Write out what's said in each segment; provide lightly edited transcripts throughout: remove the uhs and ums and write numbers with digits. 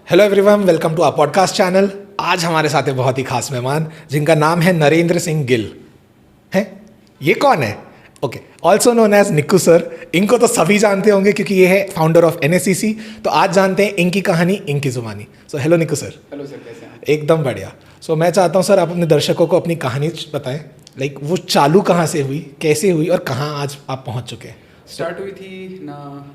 Hello everyone, welcome to our podcast channel. आज हमारे साथ है बहुत ही खास मेहमान जिनका नाम है नरेंद्र सिंह गिल। हैं? ये कौन है? Okay, also known as Nikku sir. इनको तो सभी जानते होंगे क्योंकि ये है फाउंडर ऑफ एनएससीसी। तो आज जानते हैं इनकी कहानी, इनकी जुबानी। सो हेलो निक्कू सर। हेलो सर, कैसे हैं? एकदम बढ़िया। सो मैं चाहता हूँ सर आप अपने दर्शकों को अपनी कहानी बताएं। लाइक वो चालू कहाँ से हुई, कैसे हुई और कहाँ आज आप पहुँच चुके हैं। स्टार्ट हुई थी ना,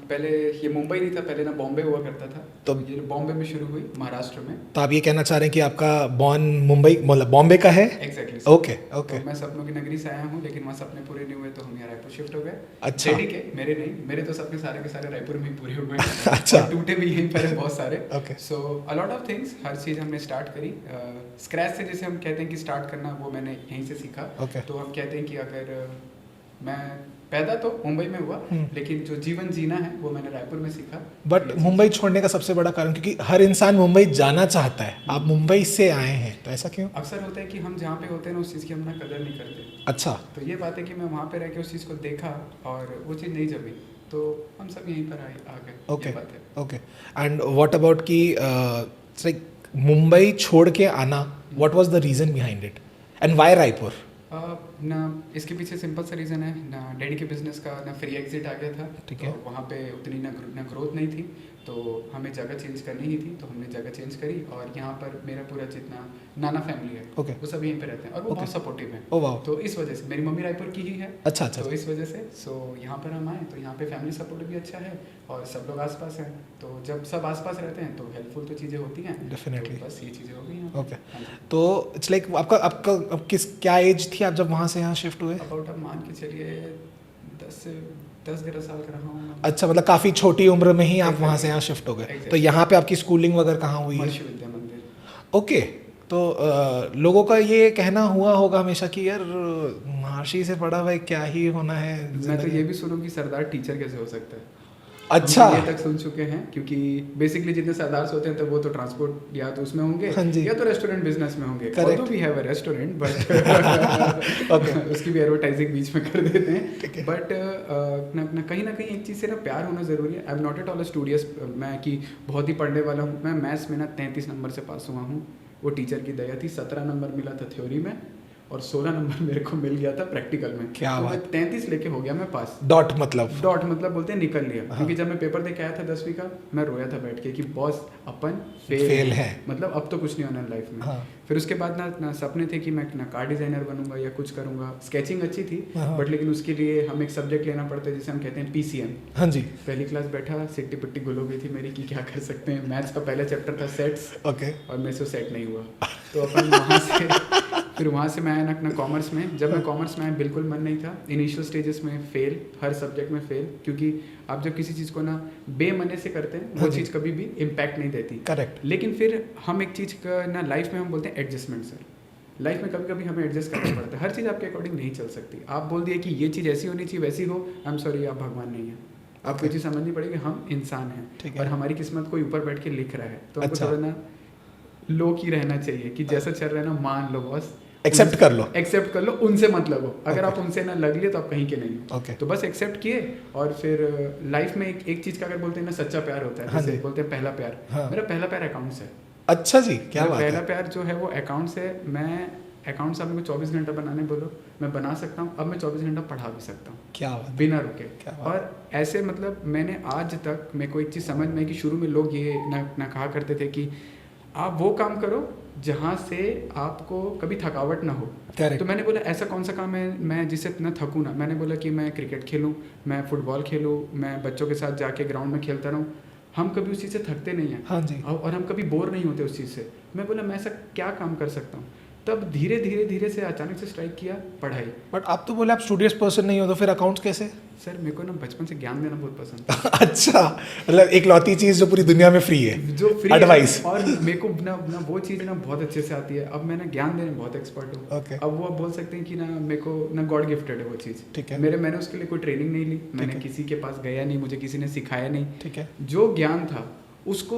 पहले ये मुंबई नहीं था, पहले ना बॉम्बे हुआ करता था। तो ये बॉम्बे में शुरू हुई, महाराष्ट्र में। तो आप ये कहना चाह रहे हैं कि आपका बॉर्न मुंबई मतलब बॉम्बे का है? एग्जैक्टली। Okay okay. तो मैं सपनों की नगरी से आया हूँ, लेकिन वहाँ सपने पूरे नहीं हुए, तो हम यहाँ रायपुर शिफ्ट हो गए। अच्छा। डैडी के, मेरे नहीं, मेरे तो सपने सारे के सारे रायपुर में ही पूरे हुए हैं। अच्छा। और टूटे भी यहीं पर हैं बहुत सारे। Okay. So a lot of things, हर चीज़ हमने स्टार्ट करी स्क्रैच से। जैसे हम कहते हैं कि स्टार्ट करना, वो मैंने यहीं से सीखा। Okay. तो हम कहते हैं कि अगर मैं पैदा तो मुंबई में हुआ, लेकिन जो जीवन जीना है वो मैंने रायपुर में सीखा। बट मुंबई छोड़ने का सबसे बड़ा कारण, क्योंकि हर इंसान मुंबई जाना चाहता है, आप मुंबई से आए हैं, तो ऐसा क्यों? अक्सर होता है कि हम जहाँ पे होते हैं ना, उस चीज़ की हम ना कदर नहीं करते। अच्छा। तो ये बात है कि मैं वहाँ पे रह के उस चीज़ को देखा और वो चीज़ नहीं जमी, तो हम सब यहीं पर आ गए। ओके ये बात है। ओके। एंड व्हाट अबाउट कि लाइक मुंबई छोड़ के आना, what was the reason behind it and why Raipur? ना इसके पीछे सिंपल सा रीज़न है ना, डैडी के बिजनेस का ना फ्री एग्जिट आ गया था। ठीक तो है। वहाँ पे उतनी ना ग्रोथ नहीं थी, तो हमें जगह चेंज करनी ही थी, तो हमने जगह चेंज करी। और यहाँ पर मेरा पूरा जितना नाना फैमिली है, Okay. वो सब यहीं पे रहते हैं और वो Okay. बहुत सपोर्टिव हैं। Oh wow. तो इस वजह से मेरी मम्मी रायपुर की ही है। अच्छा अच्छा। तो इस वजह से यहाँ पर हम आए, तो यहाँ पे फैमिली सपोर्ट भी अच्छा है और सब लोग आसपास हैं। तो जब सब आसपास रहते हैं तो हेल्पफुल तो चीज़ें होती हैं। Definitely. तो बस ये चीज़ें हो गई हैं। ओके। तो इट्स लाइक आपका आपका अब किस क्या एज थी आप जब वहाँ से यहाँ शिफ्ट हुए? अबाउट अब मान के चलिए 10-11 साल का रहा हूँ। अच्छा, मतलब काफ़ी छोटी उम्र में ही आप Exactly. वहाँ से यहाँ शिफ्ट हो गए। Exactly. तो यहाँ पे आपकी स्कूलिंग वगैरह कहाँ हुई है? महर्षि विद्या मंदिर। ओके। तो लोगों का ये कहना हुआ होगा हमेशा कि यार महर्षि से पढ़ा हुआ है, क्या ही होना है मैं तो जिंदगी ये में। भी सुनूं कि सरदार टीचर कैसे हो सकता है। अच्छा। हम तो ये तक सुन चुके हैं, क्योंकि बेसिकली जितने सरदार्स होते हैं तो वो तो ट्रांसपोर्ट या तो उसमें होंगे, हाँ जी। या तो रेस्टोरेंट बिजनेस में होंगे। Correct. Although we have a restaurant, but Okay. उसकी भी एडवर्टाइजिंग बीच में कर देते हैं। ठीक है। बट कहीं ना कहीं एक चीज़ से ना प्यार होना ज़रूरी है। I am not at all studious, मैं कि बहुत ही पढ़ने वाला हूँ। मैं मैथ्स में ना 33 नंबर से पास हुआ हूँ। वो टीचर की दया थी। 17 नंबर मिला था थ्योरी में और 16 नंबर मेरे को मिल गया था प्रैक्टिकल में। क्या तो बात। मैं 33 लेके हो गया मैं पास। डॉट मतलब? डॉट मतलब बोलते हैं निकल लिया। हाँ। क्योंकि जब मैं पेपर दे के आया था 10वीं का, मैं रोया था बैठ के कि बॉस अपन फेल है। मतलब अब तो कुछ नहीं होना लाइफ में। हाँ। फिर उसके बाद ना सपने थे कि मैं ना कार डिजाइनर बनूंगा या कुछ करूंगा। स्केचिंग अच्छी थी, हाँ। बट लेकिन उसके लिए हम एक सब्जेक्ट लेना पड़ता है जिसे हम कहते हैं पीसीएम। हाँ जी। पहली क्लास बैठा, सिट्टी पिट्टी गुल हो गई थी मेरी कि क्या कर सकते हैं। मैथ्स का पहला चैप्टर था सेट्स, ओके। और मेरे से सेट नहीं हुआ। तो अपन वहाँ से फिर वहाँ से मैं आया ना कॉमर्स में। जब मैं कॉमर्स में आया बिल्कुल मन नहीं था। इनिशियल स्टेजेस में फेल, हर सब्जेक्ट में फेल, क्योंकि आप जब किसी चीज़ को ना बेमने से करते हैं वो हाँ जी। चीज़ कभी भी इम्पैक्ट नहीं देती। करेक्ट। लेकिन फिर हम एक चीज़ का ना लाइफ में हम बोलते हैं एडजस्टमेंट। सर लाइफ में कभी कभी हमें एडजस्ट करना पड़ता है। हर चीज़ आपके अकॉर्डिंग नहीं चल सकती। आप बोल दिए कि ये चीज़ ऐसी होनी चाहिए वैसी हो, आई एम सॉरी, आप भगवान नहीं है। आपको ये चीज़ समझनी पड़ेगी, हम इंसान ठीक हैं है। और हमारी किस्मत कोई ऊपर बैठ के लिख रहा है। तो हमको अच्छा। थोड़ा ना लो की रहना चाहिए कि जैसा चल रहा है ना, मान लो बॉस, एक्सेप्ट कर लो। एक्सेप्ट कर लो, उनसे मत लगो। अगर Okay. आप उनसे ना लग लिए तो आप कहीं के नहीं हो। Okay. तो बस एक्सेप्ट किए। और फिर लाइफ में एक चीज़ का अगर बोलते हैं ना सच्चा प्यार होता है, हाँ जैसे जी। बोलते हैं पहला प्यार। हाँ। मेरा पहला प्यार अकाउंट्स है। अच्छा जी, क्या मेरा बात पहला है। प्यार जो है वो अकाउंट्स है। मैं अकाउंट्स आप मेरे को 24 घंटा बनाने बोलो, मैं बना सकता हूँ। अब मैं 24 घंटा पढ़ा भी सकता हूँ क्या बात है। बिना रुके। क्या बात। और ऐसे मतलब मैंने आज तक, मेरे को एक चीज़ समझ में आई कि शुरू में लोग ये ना कहा करते थे कि आप वो काम करो जहाँ से आपको कभी थकावट ना हो। Correct. तो मैंने बोला ऐसा कौन सा काम है मैं जिससे ना थकूँ ना। मैंने बोला कि मैं क्रिकेट खेलूँ, मैं फुटबॉल खेलूँ, मैं बच्चों के साथ जाके ग्राउंड में खेलता रहूँ। हम कभी उस चीज़ से थकते नहीं हैं। हाँ जी। और हम कभी बोर नहीं होते उस चीज़ से। मैं बोला मैं ऐसा क्या काम कर सकता हूँ। तब धीरे से अचानक से स्ट्राइक किया पढ़ाई। बट आप तो बोले आप स्टूडियस पर्सन नहीं हो, तो फिर अकाउंट्स कैसे? सर मेरे को ना बचपन से ज्ञान देना बहुत पसंद था। अच्छा, मतलब एक लौती चीज जो पूरी दुनिया में फ्री है, जो फ्री एडवाइस। और मेरे को ना वो चीज़ ना बहुत अच्छे से आती है। अब मैं ना ज्ञान देने में बहुत एक्सपर्ट हूँ। Okay. अब वो आप बोल सकते हैं कि ना मेरे को ना गॉड गिफ्टेड है वो चीज़। ठीक है। मैंने उसके लिए कोई ट्रेनिंग नहीं ली, मैंने है। किसी के पास गया नहीं, मुझे किसी ने सिखाया नहीं। ठीक है। जो ज्ञान था उसको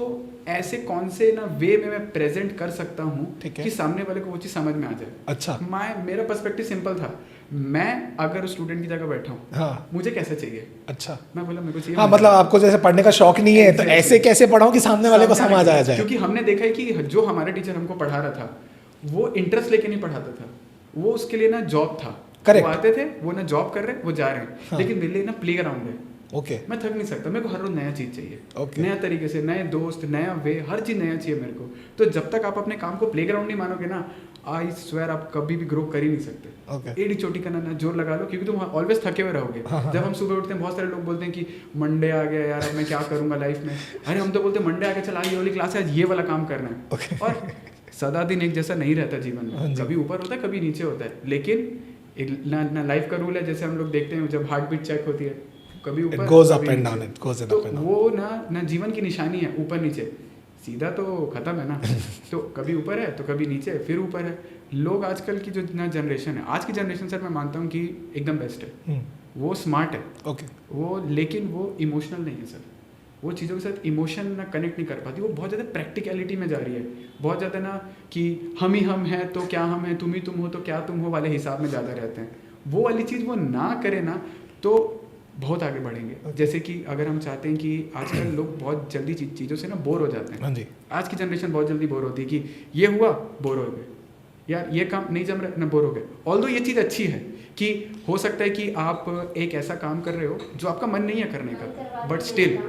ऐसे कौन से ना वे में मैं प्रेजेंट कर सकता हूँ ठीक है। कि सामने वाले को वो चीज़ समझ में आ जाए। अच्छा। मेरा पर्सपेक्टिव सिंपल था। मैं अगर उस स्टूडेंट की जगह बैठा हूँ, हाँ मुझे कैसे चाहिए, अच्छा मैं बोला मेरे को चाहिए हाँ मैं मतलब आपको जैसे पढ़ने का शौक नहीं है तो Exactly. ऐसे कैसे पढ़ाऊँ कि सामने वाले को सामने समझ आके- आ जाए। क्योंकि हमने देखा है कि जो हमारा टीचर हमको पढ़ा रहा था वो इंटरेस्ट लेके नहीं पढ़ाता था, वो उसके लिए ना जॉब था। Correct. वो आते थे, वो ना जॉब कर रहे हैं, वो जा रहे हैं, हाँ. लेकिन मेरे लिए ना प्ले ग्राउंड है। ओके मैं थक नहीं सकता, मेरे को हर रोज नया चीज़ चाहिए, Okay. नया तरीके से, नए दोस्त, नया वे, हर चीज़ नया चाहिए मेरे को। तो जब तक आप अपने काम को प्ले ग्राउंड नहीं मानोगे ना, आई स्वेयर आप कभी भी ग्रो कर ही नहीं सकते। Okay. एड़ी चोटी का ना जोर लगा लो, क्योंकि तुम ऑलवेज थके हुए रहोगे। हाँ. जब हम सुबह उठते हैं बहुत सारे लोग बोलते हैं कि मंडे आ गया यार, अब मैं क्या करूंगा लाइफ में। अरे हम तो बोलते हैं मंडे आ गया, चल आज ये वाली क्लास है, आज ये वाला काम करना है। Okay. और सदा दिन एक जैसा नहीं रहता जीवन हाँ में, जी. कभी ऊपर होता है कभी नीचे होता है, लेकिन एक ना लाइफ का रूल है, जैसे हम लोग देखते हैं जब हार्ट बीट चेक होती है, कभी ऊपर goes up कभी and नीचे। down, it goes up तो and down. वो ना जीवन की निशानी है, ऊपर नीचे, सीधा तो खत्म है ना। तो कभी ऊपर है तो कभी नीचे, फिर ऊपर है। लोग आजकल की जो ना जनरेशन है, आज की जनरेशन सर मैं मानता हूँ कि एकदम बेस्ट है, वो स्मार्ट है, ओके वो, लेकिन वो इमोशनल नहीं है सर। वो चीज़ों के साथ इमोशन ना कनेक्ट नहीं कर पाती, वो बहुत ज़्यादा प्रैक्टिकलिटी में जा रही है, बहुत ज़्यादा ना कि हम ही हम हैं तो क्या हम हैं, तुम ही तुम हो तो क्या तुम हो वाले हिसाब में ज़्यादा रहते हैं। वो वाली चीज़ वो ना करे ना तो बहुत आगे बढ़ेंगे। जैसे कि अगर हम चाहते हैं कि आजकल लोग बहुत जल्दी चीज़ों से ना बोर हो जाते हैं। हाँ जी आज की जनरेशन बहुत जल्दी बोर होती है कि ये हुआ बोर हो गए, यार ये काम नहीं जम रहा ना बोर हो गए। ऑल्दो ये चीज़ अच्छी है कि हो सकता है कि आप एक ऐसा काम कर रहे हो जो आपका मन नहीं है करने का, बट स्टिल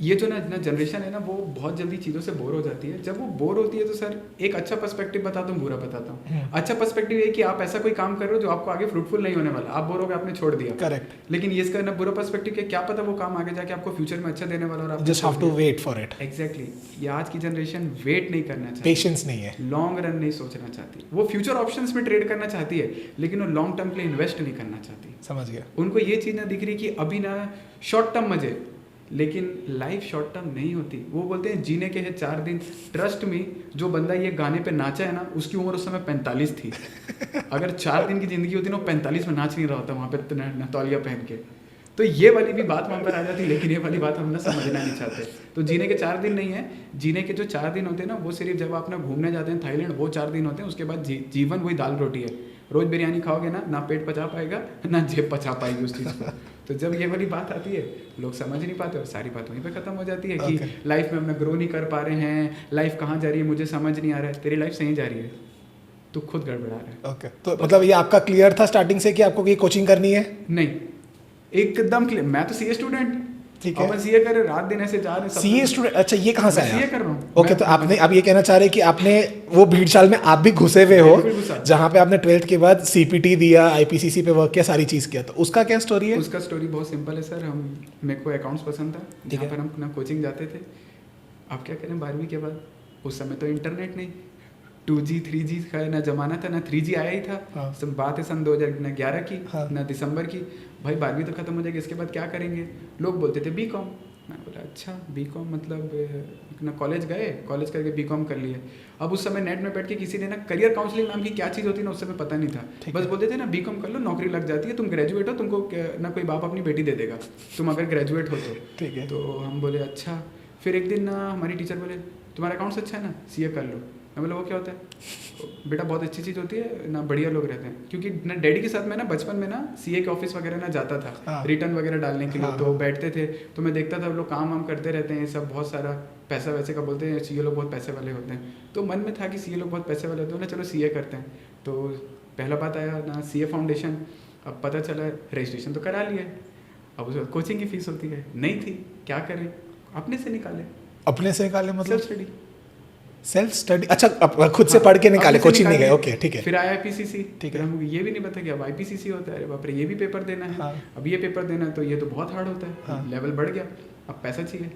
ये जो ना जनरेशन है ना वो बहुत जल्दी चीज़ों से बोर हो जाती है। जब वो बोर होती है तो सर एक अच्छा पर्सपेक्टिव बताता हूँ, बुरा बताता हूँ। अच्छा पर्सपेक्टिव ये कि आप ऐसा कोई काम कर रहे हो जो आपको आगे फ्रूटफुल नहीं होने वाला, आप बोर हो गए, आपने छोड़ दिया। करेक्ट लेकिन ये इसका ना बुरा पर्सपेक्टिव कि क्या पता वो काम आगे जाके आपको फ्यूचर में अच्छा देने वाला, और आप just have to wait for it. Exactly. ये आज की जनरेशन वेट नहीं करना चाहती, पेशेंस नहीं है, लॉन्ग रन नहीं सोचना चाहती, वो फ्यूचर ऑप्शंस में ट्रेड करना चाहती है, लेकिन वो लॉन्ग टर्म के लिए इन्वेस्ट नहीं करना चाहती। समझ गया। उनको ये चीज़ ना दिख रही कि अभी ना शॉर्ट टर्म मजे, लेकिन लाइफ शॉर्ट टर्म नहीं होती। वो बोलते हैं जीने के हैं 4 दिन। ट्रस्ट मी, जो बंदा ये गाने पे नाचा है ना उसकी उम्र उस समय 45 थी। अगर 4 दिन की जिंदगी होती ना, वो 45 में नाच नहीं रहा होता वहाँ पे नतौलिया पहन के। तो ये वाली भी बात वहाँ पर आ जाती, लेकिन ये वाली बात हम ना समझना नहीं चाहते। तो जीने के 4 दिन नहीं है, जीने के जो 4 दिन होते हैं ना वो सिर्फ जब आप ना घूमने जाते हैं थाईलैंड, वो 4 दिन होते हैं। उसके बाद जीवन वही दाल रोटी है। रोज बिरयानी खाओगे ना पेट पचा पाएगा ना जेब पचा पाएगी उस चीज़ को। तो जब ये वाली बात आती है लोग समझ नहीं पाते और सारी बात वहीं पे खत्म हो जाती है कि लाइफ में हम ग्रो नहीं कर पा रहे हैं, लाइफ कहाँ जा रही है मुझे समझ नहीं आ रहा है। तेरी लाइफ सही जा रही है, तू खुद गड़बड़ा रहा है। ओके तो मतलब ये आपका क्लियर था स्टार्टिंग से कि आपको ये कोचिंग करनी है? नहीं, एकदम क्लियर। मैं तो सीए स्टूडेंट, ठीक है, अपन सीए कर रात दिन ऐसे जा रहे हैं। सीए स्टूडेंट, अच्छा ये कहाँ से आया? सीए कर रहा हूँ। ओके तो आपने अब ये कहना चाह रहे हैं कि आपने वो भीड़ चाल में आप भी घुसे हुए हो बिल्कुल घुसा। जहाँ पे आपने 12th के बाद सीपीटी दिया, आईपीसीसी पे वर्क किया, सारी चीज़ किया, तो उसका क्या स्टोरी है? उसका स्टोरी बहुत सिंपल है सर। मेरे को अकाउंट्स पसंद था, जहाँ पर हम ना कोचिंग जाते थे। अब क्या करें 12वीं के बाद, उस समय तो इंटरनेट नहीं, 2G 3G का ना जमाना था, ना 3G आया ही था। हाँ। सब बात है सन 2011 की, हाँ। ना दिसंबर की। भाई 12वीं तो खत्म हो जाएगी, इसके बाद क्या करेंगे? लोग बोलते थे बीकॉम। मैं बोला अच्छा बीकॉम मतलब ना, कॉलेज गए, कॉलेज करके बीकॉम कर लिए। अब उस समय नेट में बैठ के किसी ने ना करियर काउंसलिंग नाम की क्या चीज़ होती है ना उस समय पता नहीं था। बस बोलते थे ना बीकॉम कर लो नौकरी लग जाती है, तुम ग्रेजुएट हो, तुमको ना कोई बाप अपनी बेटी दे देगा तुम अगर ग्रेजुएट हो तो। ठीक है। तो हम बोले अच्छा। फिर एक दिन ना हमारी टीचर बोले तुम्हारा अकाउंट्स अच्छा है ना, सीए कर लो। मैं बोला वो क्या होता है? बेटा बहुत अच्छी चीज़ होती है ना, बढ़िया लोग रहते हैं। क्योंकि ना डैडी के साथ मैं ना बचपन में ना सीए के ऑफिस वगैरह ना जाता था, हाँ। रिटर्न वगैरह डालने के लिए। हाँ। तो बैठते थे तो मैं देखता था लोग काम वाम करते रहते हैं, सब बहुत सारा पैसा वैसे का बोलते हैं, सीए लोग बहुत पैसे वाले होते हैं। तो मन में था कि सीए लोग बहुत पैसे वाले होते हैं ना, चलो सीए करते हैं। तो पहला बात आया ना सीए फाउंडेशन। अब पता चला रजिस्ट्रेशन तो करा लिया, अब उसके बाद कोचिंग की फीस होती है, नहीं थी, क्या करें? अपने से निकाले, अपने से निकाले मतलब सेल्फ स्टडी। सेल्फ स्टडी, अच्छा खुद से पढ़ के निकाले, कोचिंग नहीं गए? ओके ठीक है। फिर आया आईपीसीसी। ठीक है। हमको ये भी नहीं पता कि अब आईपीसीसी होता है, अरे बाप रे ये भी पेपर देना है। हाँ। अब ये पेपर देना है तो ये तो बहुत हार्ड होता है। हाँ। लेवल बढ़ गया, अब पैसा चाहिए,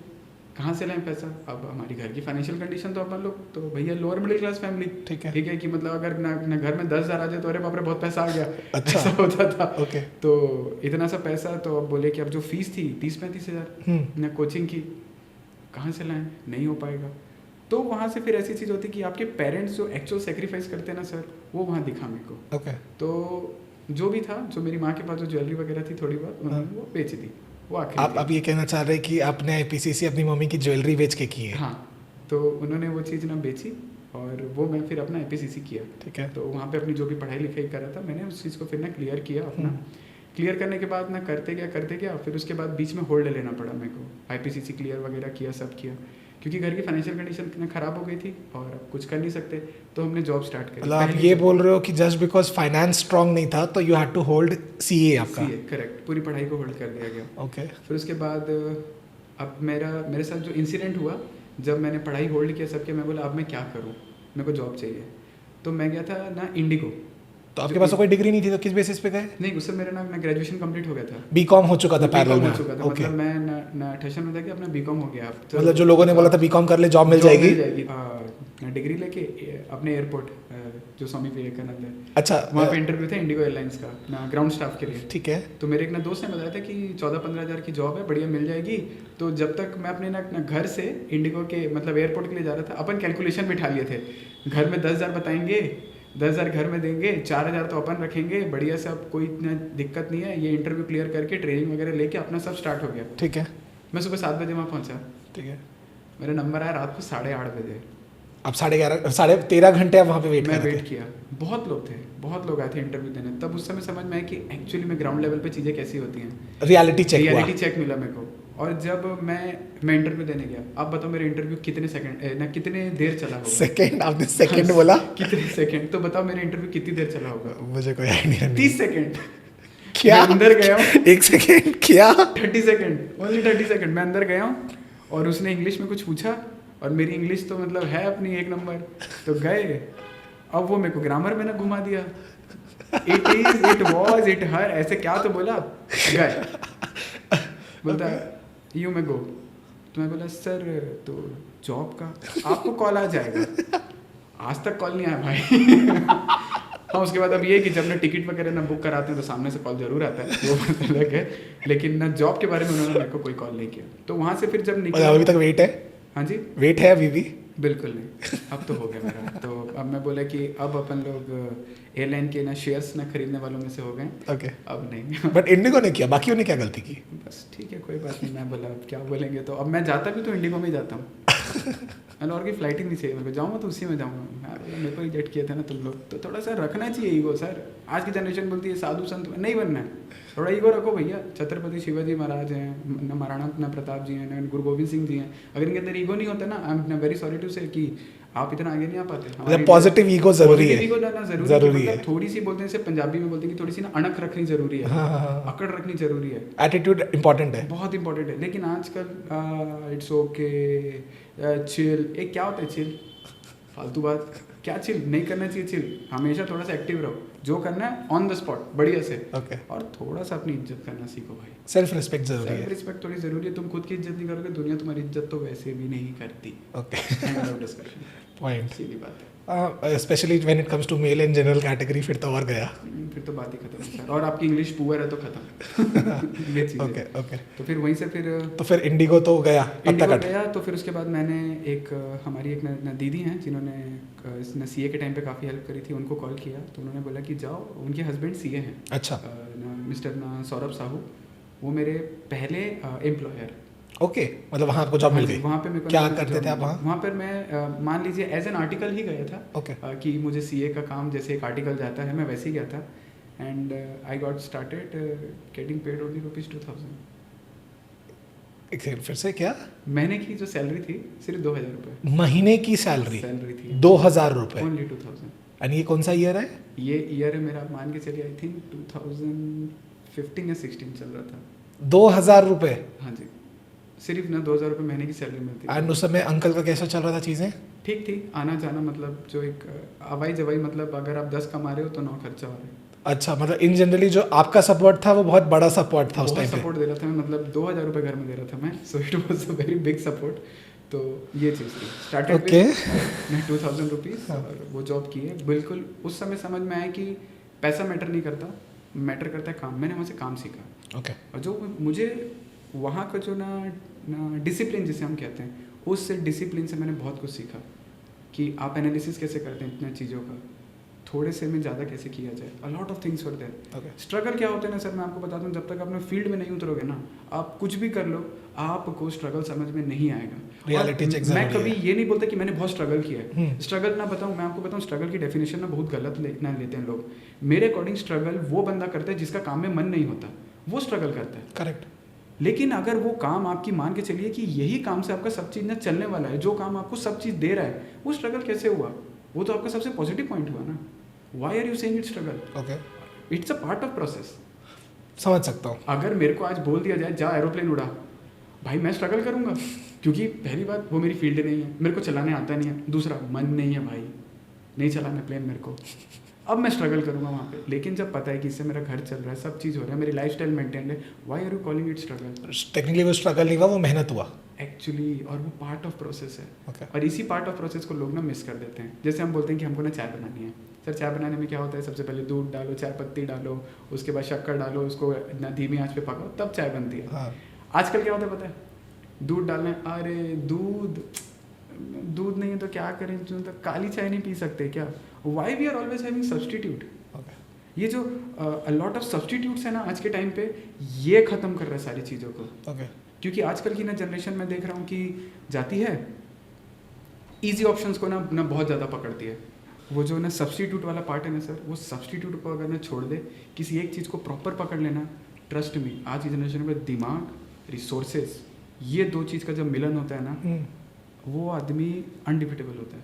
कहाँ से लाएं पैसा? अब हमारी घर की फाइनेंशियल कंडीशन तो अपन लोग तो भैया लोअर मिडिल क्लास फैमिली, ठीक है। ठीक है कि मतलब अगर ना घर में 10,000 आ जाए तो अरे बाप रे बहुत पैसा आ गया। अच्छा। ऐसा होता था। ओके। तो इतना सा पैसा, तो अब बोले कि अब जो फीस थी 30-35 हज़ार ना कोचिंग की, कहाँ से लाएं? नहीं हो पाएगा। तो वहाँ से फिर ऐसी चीज़ होती है कि आपके पेरेंट्स जो एक्चुअल सेक्रीफाइस करते हैं ना सर, वो वहाँ दिखा मेरे को। ओके। तो जो भी था, जो मेरी माँ के पास जो ज्वेलरी वगैरह थी थोड़ी बहुत, उन्होंने वो बेच दी। वो आखिर आप अब ये कहना चाह रहे हैं कि आपने आईपीसीसी अपनी मम्मी की ज्वेलरी बेच के की है? हाँ, तो उन्होंने वो चीज़ ना बेची और वो मैं फिर अपना IPCC किया। ठीक है। तो वहाँ पे अपनी जो भी पढ़ाई लिखाई कर रहा था मैंने उस चीज़ को फिर ना क्लियर किया अपना। क्लियर करने के बाद मैं करते गया, फिर उसके बाद बीच में होल्ड लेना पड़ा मेरे को। IPCC क्लियर वगैरह किया, सब किया, क्योंकि घर की फाइनेंशियल कंडीशन ख़राब हो गई थी और अब कुछ कर नहीं सकते, तो हमने जॉब स्टार्ट करी। मतलब आप ये बोल रहे हो कि जस्ट बिकॉज फाइनेंस स्ट्रांग नहीं था तो you had to hold CA आपका? CA करेक्ट, पूरी पढ़ाई को होल्ड कर दिया गया। ओके। फिर उसके बाद अब मेरे साथ जो इंसिडेंट हुआ, जब मैंने पढ़ाई होल्ड किया सबके, मैं बोला अब मैं क्या करूँ, मेरे को जॉब चाहिए। तो मैं गया था ना इंडिगो। तो आपके पास कोई डिग्री नहीं थी तो किस बेसिस पे गए? नहीं, उससे मेरा ना मैं ग्रेजुएशन कंप्लीट हो गया था। बीकॉम हो चुका था पैरेलल में? हो चुका था। ओके। मतलब मैं ना ठेशन में था कि अपना बीकॉम हो गया। अब तो मतलब जो लोगों ने बोला था बीकॉम कर ले जॉब मिल जाएगी। मैं डिग्री लेके अपने एयरपोर्ट जो स्वामी विवेकानंद है, अच्छा। वहाँ पे इंटरव्यू था इंडिगो एयरलाइंस का ना, ग्राउंड स्टाफ के लिए। ठीक है। तो मेरे एक ना दोस्त ने बताया था कि 14-15 हज़ार की जॉब है, बढ़िया मिल जाएगी। तो जब तक मैं अपने ना घर से इंडिगो के मतलब एयरपोर्ट के लिए जा रहा था, अपन कैलकुलेशन बिठा लिए थे, घर में 10,000 बताएंगे, 10,000 घर में देंगे, 4,000 तो अपन रखेंगे, बढ़िया सब, कोई इतना दिक्कत नहीं है। ये इंटरव्यू क्लियर करके ट्रेनिंग वगैरह लेके अपना सब स्टार्ट हो गया। ठीक है। मैं सुबह 7 बजे वहाँ पहुँचा। ठीक है। मेरा नंबर आया रात को 8:30 बजे। अब 11:30 13 घंटे आप वहाँ पे वेट मैं कर रहे वेट किया, बहुत लोग आए थे इंटरव्यू देने। तब उस समय समझ में आया कि एक्चुअली में ग्राउंड लेवल पे चीज़ें कैसी होती हैं। थे? रियलिटी चेक मिला मेरे को। और जब मैं इंटरव्यू देने गया, आप बताओ मेरे इंटरव्यू कितने देर चला होगा? सेकंड? आपने सेकंड बोला? कितने सेकंड? तो बताओ मेरा इंटरव्यू कितनी देर चला होगा? मुझे कोई आइडिया नहीं। 30 सेकंड। क्या? मैं अंदर गया हूँ। 1 सेकंड क्या? 30 सेकंड, ओनली 30 सेकंड। मैं अंदर गया हूँ और उसने इंग्लिश में कुछ पूछा और मेरी इंग्लिश तो मतलब है अपनी एक नंबर। तो गए, अब वो मेरे को ग्रामर में ना घुमा दिया। It is, it was, it her, ऐसे क्या तो बोला। गए, बोलता यू में गो। तो मैं बोला सर तो जॉब का आपको कॉल आ जाएगा। आज तक कॉल नहीं आया भाई। हाँ, उसके बाद अब ये कि जब ना टिकट वगैरह ना बुक कराते हैं तो सामने से कॉल जरूर आता है, वो बात अलग है। लेकिन ना जॉब के बारे में उन्होंने मेरे को कोई कॉल नहीं किया। तो वहाँ से फिर जब निकला, अभी तक वेट है? हाँ जी, वेट है अभी भी? बिल्कुल नहीं, अब तो हो गया मेरा। तो अब मैं बोला कि अब अपन लोग एयरलाइन के ना शेयर्स ना खरीदने वालों में से हो गए। ओके। अब नहीं। बट इंडिगो ने किया, बाकियों ने क्या गलती की? बस ठीक है, कोई बात नहीं। मैं बोला अब क्या बोलेंगे, तो अब मैं जाता भी तो इंडिगो में ही जाता हूँ। मैंने और की फ्लाइट ही नहीं चाहिए मेरे को, जाऊँगा तो उसी में जाऊँगा। मैं बोला मेरे को रिजेक्ट किया था ना तुम लोग, तो थोड़ा सा रखना चाहिए ईगो सर। आज की जनरेशन बोलती है साधु संत नहीं बनना है, थोड़ा ईगो रखो भैया। छत्रपति शिवाजी महाराज हैं, न महाराणा प्रताप जी हैं, न गुरु गोविंद सिंह जी हैं। अगर इनके अंदर ईगो नहीं होता ना, I am very sorry to say कि आप इतना आगे नहीं आ पाते। पॉजिटिव ईगो जरूरी है। ईगो लाना जरूरी है। थोड़ी सी बोलते हैं, जैसे पंजाबी में बोलते हैं कि थोड़ी सी ना अणख रखनी जरूरी है। अकड़ रखनी जरूरी है। एटीट्यूड इंपॉर्टेंट है, बहुत इंपॉर्टेंट है। लेकिन आजकल इट्स ओके, चिल, एक क्या होता है चिल? फालतू बात। क्या चिल? नहीं करना चाहिए चिल। हमेशा थोड़ा सा एक्टिव रहो, जो करना है ऑन द स्पॉट बढ़िया से। ओके। और थोड़ा सा अपनी इज्जत करना सीखो भाई। सेल्फ रिस्पेक्ट जरूरी है। सेल्फ रिस्पेक्ट थोड़ी जरूरी है। तुम खुद की इज्जत नहीं करोगे, दुनिया तुम्हारी इज्जत तो वैसे भी नहीं करती। ओके। पॉइंट। सीधी बात है। Specially when it comes to male in general category, फिर तो और गया। फिर तो बात ही खत्म है सर। और आपकी इंग्लिश पुअर है तो खत्म। ये चीज़ है। ओके। तो फिर वहीं से फिर इंडिगो तो गया, इंडिगो गया। तो फिर उसके बाद मैंने हमारी एक ना दीदी हैं जिन्होंने CA के टाइम पे काफ़ी हेल्प करी थी, उनको कॉल किया। तो उन्होंने बोला कि जाओ, उनके हस्बैंड CA हैं। अच्छा। मिस्टर सौरभ साहू, वो मेरे पहले एम्प्लॉयर। ओके। मतलब वहाँ आपको जॉब मिल गई? वहाँ पे मेरे को क्या करते थे आप वहाँ? वहाँ पर मैं मान लीजिए एज एन आर्टिकल ही गया था। ओके। कि मुझे CA का काम जैसे एक आर्टिकल जाता है, मैं वैसे ही गया था। And I got started getting paid only ₹2,000। फिर से क्या? महीने की जो सैलरी थी सिर्फ 2,000 रुपये। महीने की सैलरी थी 2,000 रुपये? ओनली 2,000। और ये कौन सा ईयर है? ये ईयर है मेरा, मान के चलिए आई थिंक 2015 या 16 चल रहा था। 2,000 रुपये? हाँ जी, सिर्फ ना 2,000 रुपये महीने की सैलरी मिलती है। एंड उस समय अंकल का कैसा चल रहा था चीज़ें? ठीक थी, आना जाना, मतलब जो एक आवाई जवाई, मतलब अगर आप 10 कमा रहे हो तो 9 खर्चा हो रहा है। अच्छा, मतलब इन जनरली जो आपका सपोर्ट था वो बहुत बड़ा सपोर्ट था उस टाइम पे? सपोर्ट दे रहा था मैं, मतलब 2,000 रुपये घर में दे रहा था मैं। So it was a very big support. तो ये चीज़ थी। स्टार्टेड विद 2,000 रुपीज़ और वो जॉब की है। बिल्कुल उस समय समझ में आया कि पैसा मैटर नहीं करता, मैटर करता है काम। मैंने वहाँ से काम सीखा। ओके। और जो मुझे वहाँ का जो ना डिसिप्लिन जिसे हम कहते हैं, उस डिसिप्लिन से मैंने बहुत कुछ सीखा कि आप एनालिसिस कैसे करते हैं इतने चीज़ों का, थोड़े से में ज़्यादा कैसे किया जाए। A lot of things were there. Struggle क्या होता है ना सर, मैं आपको बता दूं, जब तक अपने फील्ड में नहीं उतरोगे ना, आप कुछ भी कर लो, आपको स्ट्रगल समझ में नहीं आएगा। Reality और check मैं जरूरी कभी है। ये नहीं बोलता कि मैंने बहुत स्ट्रगल किया है। स्ट्रगल ना बताऊं, मैं आपको बताऊं स्ट्रगल की डेफिनेशन ना बहुत गलत ना लेते हैं लोग। मेरे अकॉर्डिंग स्ट्रगल वो बंदा करता है जिसका काम में मन नहीं होता, वो स्ट्रगल करता है। करेक्ट। लेकिन अगर वो काम आपकी मान के चलिए कि यही काम से आपका सब चीज़ ना चलने वाला है, जो काम आपको सब चीज़ दे रहा है, वो स्ट्रगल कैसे हुआ? वो तो आपका सबसे पॉजिटिव पॉइंट हुआ ना। Why are you saying it struggle? Okay, it's a part of process. समझ सकता हूँ। अगर मेरे को आज बोल दिया जाए जा एरोप्लेन उड़ा, भाई मैं स्ट्रगल करूंगा, क्योंकि पहली बात वो मेरी फील्ड नहीं है, मेरे को चलाने आता नहीं है। दूसरा, मन नहीं है भाई, नहीं चलाना प्लेन मेरे को। अब मैं स्ट्रगल करूंगा वहाँ पे। लेकिन जब पता है कि इससे मेरा घर चल रहा है, सब चीज़ हो रहा है, मेरी लाइफस्टाइल मेंटेन है, why are you calling it struggle? Technically वो स्ट्रगल नहीं हुआ, वो मेहनत हुआ। एक्चुअली, और वो पार्ट ऑफ प्रोसेस है। ओके। और इसी पार्ट ऑफ प्रोसेस को लोग ना मिस कर देते हैं। जैसे हम बोलते हैं कि हमको ना चाय बनानी है। सर चाय बनाने में क्या होता है? सबसे पहले दूध डालो, चाय पत्ती डालो, उसके बाद शक्कर डालो, उसको ना धीमी आंच पे पकाओ, तब चाय बनती है। हाँ। आजकल क्या होता है पता है? दूध डालना है, अरे दूध नहीं है तो क्या करें, जो तो काली चाय नहीं पी सकते क्या? Why we are always having substitute? ये जो लॉट ऑफ सब्सटीट्यूट्स है ना आज के टाइम पे, ये खत्म कर रहा है सारी चीज़ों को। ओके। क्योंकि आजकल की ना जनरेशन में देख रहा हूँ कि जाती है इजी ऑप्शंस को ना बहुत ज़्यादा पकड़ती है। वो जो ना सब्सटीट्यूट वाला पार्ट है ना सर, वो सब्सटीट्यूट को अगर ना छोड़ दे, किसी एक चीज़ को प्रॉपर पकड़ लेना, ट्रस्ट मी, आज की जनरेशन में दिमाग, रिसोर्सेज, ये दो चीज़ का जब मिलन होता है ना, वो आदमी अनडिफिटेबल होता है।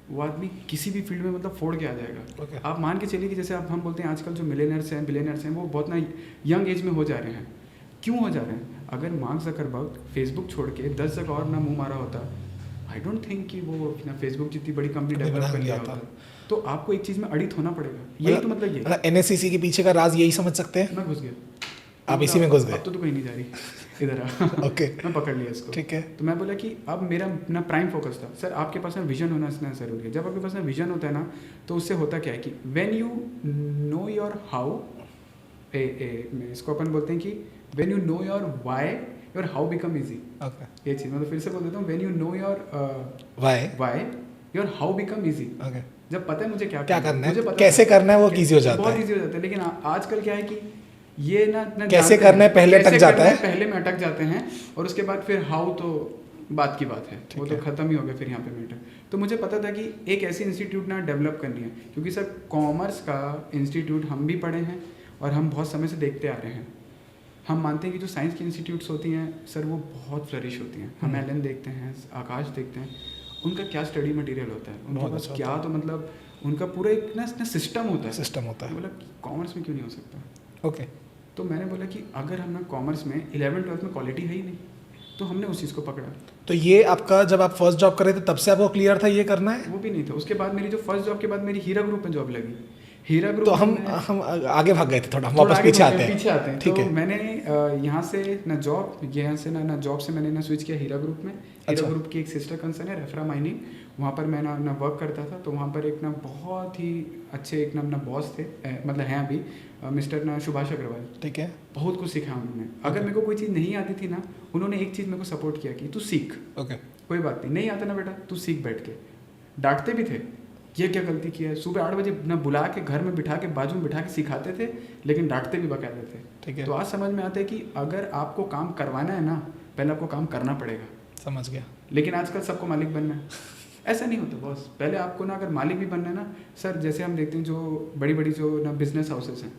वो आदमी किसी भी फील्ड में मतलब फोड़ के आ जाएगा। Okay. आप मान के चलिए कि जैसे आप हम बोलते हैं आजकल जो मिलेनियर्स हैं, बिलियनर्स हैं, वो बहुत ना यंग एज में हो जा रहे हैं। क्यों हो जा रहे हैं? अगर मार्क ज़करबर्ग फेसबुक छोड़ के 10 जगह और ना मुंह मारा होता, आई डोंट थिंक कि वो ना फेसबुक जितनी बड़ी कंपनी डेवलप कर लिया होता। तो आपको एक चीज़ में अडिट होना पड़ेगा। यही तो मतलब ये एनएससीसी के पीछे का राज यही समझ सकते हैं। मैं घुस गया, आप इसी में घुस गए। अब तो कहीं नहीं जा रही, इधर आ। ओके। मैं पकड़ लिया इसको। ठीक है। तो मैं बोला कि अब मेरा ना प्राइम फोकस था, सर आपके पास ना विजन होना इतना ज़रूरी है। जब आपके पास ना विजन होता है ना, तो उससे होता क्या है कि when you know your how, इसको अपन बोलते हैं कि when you know your why, your how become easy. Okay. ये चीज़ मतलब फिर से बोल देता हूँ, when you know your why, your how become easy. Okay. जब पता है मुझे क्या करना है, मुझे पता कैसे करना है, वो ईजी हो जाता है। बहुत ईजी हो जाता है। लेकिन आजकल क्या है कि ये ना कैसे करना है पहले अटक जाता है, पहले में अटक जाते हैं, और उसके बाद फिर हाउ तो बात की बात है, वो तो खत्म ही हो गया फिर यहाँ पे मैटर। तो मुझे पता था कि एक ऐसी इंस्टीट्यूट ना डेवलप करनी है, क्योंकि सर कॉमर्स का इंस्टीट्यूट हम भी पढ़े हैं और हम बहुत समय से देखते आ रहे हैं। हम मानते हैं कि जो साइंस की इंस्टीट्यूट्स होती हैं सर, वो बहुत फ्लरिश होती हैं। हम एलन देखते हैं, आकाश देखते हैं, उनका क्या स्टडी मटेरियल होता है, उनके पास क्या, तो मतलब उनका पूरा एक ना सिस्टम होता है। मतलब कॉमर्स में क्यों नहीं हो सकता? ओके। तो मैंने बोला कि अगर हम ना कॉमर्स में 11-12 में क्वालिटी है ही नहीं, तो हमने उस चीज़ को पकड़ा। तो ये आपका जब आप फर्स्ट जॉब कर रहे थे तब से आपको क्लियर था ये करना है? वो भी नहीं था। उसके बाद मेरी जो फर्स्ट जॉब के बाद मेरी हीरा ग्रुप में जॉब लगी। हीरा ग्रुप तो हम आगे भाग गए थे, थोड़ा वापस पीछे आते हैं। ठीक है। मैंने यहाँ से ना जॉब से मैंने ना स्विच किया हीरा ग्रुप में। हीरा ग्रुप की एक सिस्टर कंसर्न है रेफरा माइनिंग, वहाँ पर मैं ना वर्क करता था। तो वहाँ पर एक ना बहुत ही अच्छे एक ना बॉस थे, मतलब हैं अभी, मिस्टर ना सुभाष अग्रवाल। ठीक है। बहुत कुछ सीखा उन्होंने। अगर मेरे को कोई चीज़ नहीं आती थी ना, उन्होंने एक चीज़ मेरे को सपोर्ट किया कि तू सीख। ओके। कोई बात नहीं आता ना बेटा, तू सीख बैठ के। डांटते भी थे, ये क्या गलती की है, सुबह 8 बजे ना बुला के घर में बिठा के बाजू में बिठा के सिखाते थे, लेकिन डांटते भी बकायदे थे। ठीक है। तो आज समझ में आता है कि अगर आपको काम करवाना है ना, पहले आपको काम करना पड़ेगा। समझ गया। लेकिन आजकल सबको मालिक बनना है, ऐसा नहीं होता बॉस। पहले आपको ना अगर मालिक भी बनना है ना सर, जैसे हम देखते हैं जो बड़ी बड़ी जो ना बिजनेस हाउसेस हैं,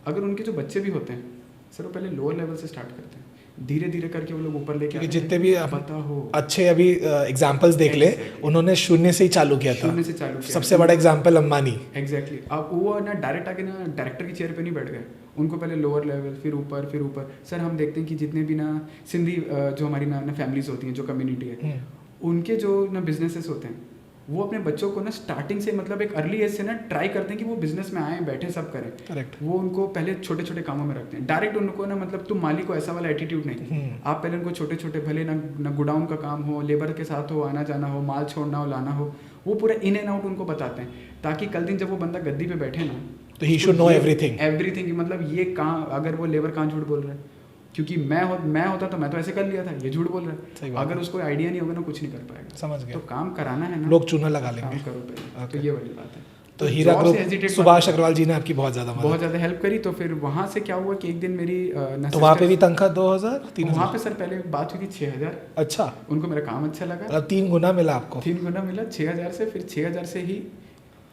अगर उनके जो बच्चे भी होते हैं सर, वो पहले लोअर लेवल से स्टार्ट करते हैं, धीरे धीरे करके वो लोग ऊपर लेके आते हैं। जितने भी पता हो अच्छे अभी एग्जांपल्स देख ले, उन्होंने शून्य से ही चालू किया था। सबसे बड़ा एग्जांपल अंबानी। एग्जैक्टली। अब वो ना डायरेक्ट आके ना डायरेक्टर की चेयर पे नहीं बैठ गए, उनको पहले लोअर लेवल, फिर ऊपर। सर हम देखते हैं कि जितने भी ना सिंधी जो हमारी ना फैमिलीज होती हैं, जो कम्युनिटी है, उनके जो ना बिजनेसेस होते हैं, वो अपने बच्चों को ना स्टार्टिंग से मतलब एक अर्ली एज से ना ट्राई करते हैं कि वो बिजनेस में आए, बैठे, सब करें। करेक्ट। वो उनको पहले छोटे छोटे कामों में रखते हैं। डायरेक्ट उनको ना मतलब तुम मालिक को ऐसा वाला एटीट्यूड नहीं। आप पहले उनको छोटे छोटे, भले ना गोडाउन का काम हो, लेबर के साथ हो, आना जाना हो, माल छोड़ना हो, लाना हो, वो पूरा इन एंड आउट उनको बताते हैं, ताकि कल दिन जब वो बंदा गद्दी पे बैठे ना, तो ही शुड नो एवरीथिंग। मतलब ये कहाँ, अगर वो लेबर कहाँ झूठ बोल रहा है, क्योंकि मैं होता तो मैं तो ऐसे कर लिया था, ये झूठ बोल रहा है। अगर उसको आइडिया नहीं होगा ना, कुछ नहीं कर पाएगा। समझ गया। तो काम कराना है ना, लोग चूना लगा लेंगे। काम करो पहले। तो ये वाली बात है। तो हीरा job से ग्रुप hesitate सुभाष मत अग्रवाल जी ने आपकी बहुत ज़्यादा बहुत मदद ज़्यादा हेल्प करी। तो फिर वहाँ से क्या हुआ कि एक दिन मेरी तो वहाँ पे भी तनख्वाह 2000 वहाँ 3000? पे सर पहले बात हुई थी 6000। अच्छा, उनको मेरा काम अच्छा लगा, मतलब 3 गुना मिला आपको। 3 गुना मिला 6000 से। फिर 6000 से ही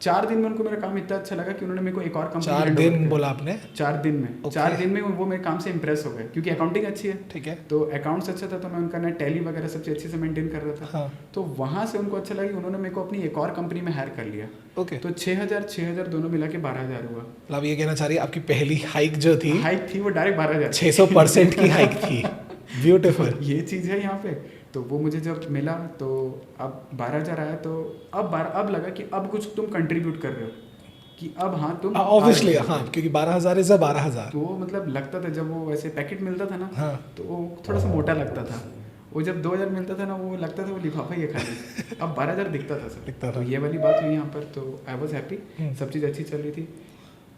4 दिन में उनको मेरा काम इतना अच्छा लगा कि उन्होंने मेरे को एक और कंपनी 4 दिन बोला आपने? 4 दिन में Okay. 4 दिन में वो मेरे काम से इम्प्रेस हो गए, क्योंकि अकाउंटिंग अच्छी है। ठीक है। तो अकाउंट्स अच्छा था, तो मैं उनका ना टैली वगैरह सबसे अच्छे से मेंटेन कर रहा था। हाँ, तो वहाँ से उनको अच्छा लगा कि उन्होंने मेरे को अपनी एक और कंपनी में हायर कर लिया। ओके। तो 6000 दोनों मिला के 12000 हुआ। मतलब ये कहना चाह रही है आपकी पहली हाइक जो थी हाइक थी वो डायरेक्ट 12000 600% की हाइक थी। ब्यूटीफुल। ये चीज़ है यहाँ पे। तो वो मुझे जब मिला तो अब 12000 आया, तो अब लगा कि अब कुछ तुम कंट्रीब्यूट कर रहे हो, कि अब हाँ तुम ऑब्वियसली हाँ, क्योंकि 12000 इज 12000। तो वो मतलब लगता था जब वो वैसे पैकेट मिलता था ना, हाँ, तो वो थोड़ा सा मोटा लगता था। वो जब 2000 मिलता था ना, वो लगता था वो लिफाफा ही है खाली। अब 12000 दिखता था सर। दिखता था। तो ये वाली बात हुई यहाँ पर, तो आई वॉज हैप्पी, हम्म। सब चीज़ अच्छी चल रही थी।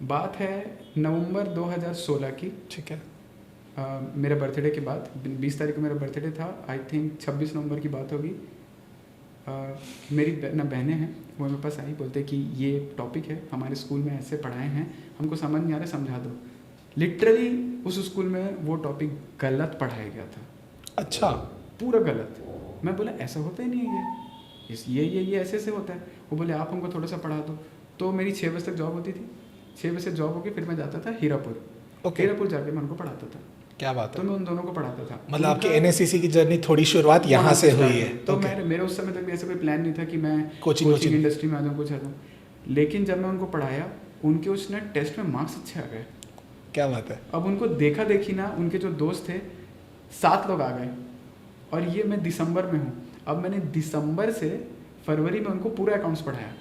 बात है नवंबर 2016 की। ठीक है। मेरे बर्थडे के बाद 20 तारीख को मेरा बर्थडे था, आई थिंक 26 नवंबर की बात होगी। मेरी बहनें हैं, वो मेरे पास आई, बोलते कि ये टॉपिक है, हमारे स्कूल में ऐसे पढ़ाए हैं, हमको समझ नहीं आ रहा, समझा दो। लिटरली उस स्कूल में वो टॉपिक गलत पढ़ाया गया था। अच्छा, पूरा गलत। मैं बोला ऐसा होता ही नहीं है, ये ऐसे से होता है। वो बोले आप हमको थोड़ा सा पढ़ा दो। तो मेरी 6 बजे तक जॉब होती थी, 6 बजे से जॉब होगी, फिर मैं जाता था हीरापुर। ओके। हीरापुर जाके मैं उनको पढ़ाता था। क्या बात तो है। मैं उन दोनों को पढ़ाता था। मतलब आपकी उनका- एनएससीसी की जर्नी थोड़ी शुरुआत यहाँ से हुई है। तो Okay. मेरे उस समय तक भी ऐसा कोई प्लान नहीं था कि मैं कोचिंग इंडस्ट्री में आ जाऊँ, कुछ आ जाऊँ। लेकिन जब मैं उनको पढ़ाया, उनके उस ना टेस्ट में मार्क्स अच्छे आ गए। क्या बात है। अब उनको देखा देखी ना, उनके जो दोस्त थे 7 लोग आ गए, और ये मैं दिसंबर में हूँ। अब मैंने दिसंबर से फरवरी में उनको पूरा अकाउंट्स पढ़ाया,